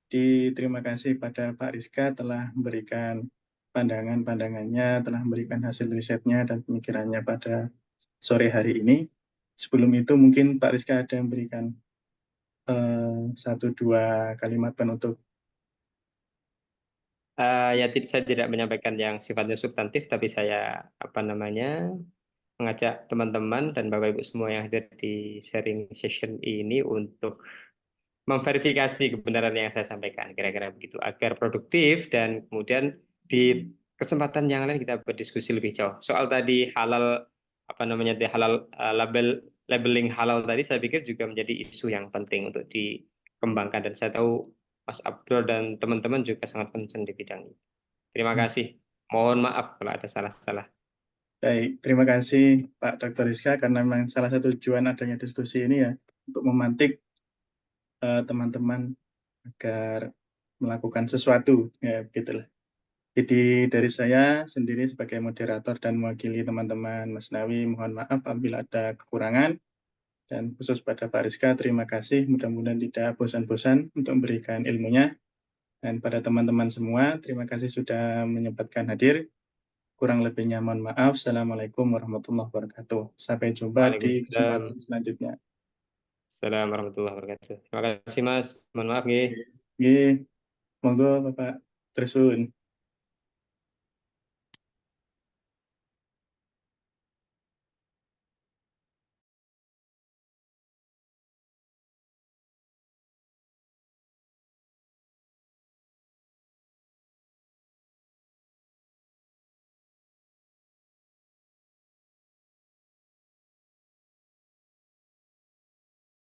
Terima kasih pada Pak Rizka telah memberikan pandangan-pandangannya, telah memberikan hasil risetnya dan pemikirannya pada sore hari ini. Sebelum itu mungkin Pak Rizka ada yang memberikan 1-2 kalimat penutup. Ya, saya tidak menyampaikan yang sifatnya substantif, tapi saya mengajak teman-teman dan Bapak Ibu semua yang hadir di sharing session ini untuk memverifikasi kebenaran yang saya sampaikan, kira-kira begitu, agar produktif dan kemudian di kesempatan yang lain kita berdiskusi lebih jauh. Soal tadi halal labeling halal tadi, saya pikir juga menjadi isu yang penting untuk dikembangkan, dan saya tahu Mas Abdul dan teman-teman juga sangat concern di bidang ini. Terima kasih. Mohon maaf kalau ada salah-salah. Baik, terima kasih Pak Dr. Rizka, karena memang salah satu tujuan adanya diskusi ini ya untuk memantik teman-teman agar melakukan sesuatu, ya begitulah. Jadi dari saya sendiri sebagai moderator dan mewakili teman-teman Mas Nawi, mohon maaf apabila ada kekurangan. Dan khusus pada Pak Rizka, terima kasih. Mudah-mudahan tidak bosan-bosan untuk memberikan ilmunya. Dan pada teman-teman semua, terima kasih sudah menyempatkan hadir. Kurang lebihnya mohon maaf. Assalamualaikum warahmatullahi wabarakatuh. Sampai jumpa di Waalaikumsalam. kesempatan selanjutnya. Assalamualaikum warahmatullahi wabarakatuh. Terima kasih Mas. Mohon maaf nggih. Oke, monggo Bapak Tersun.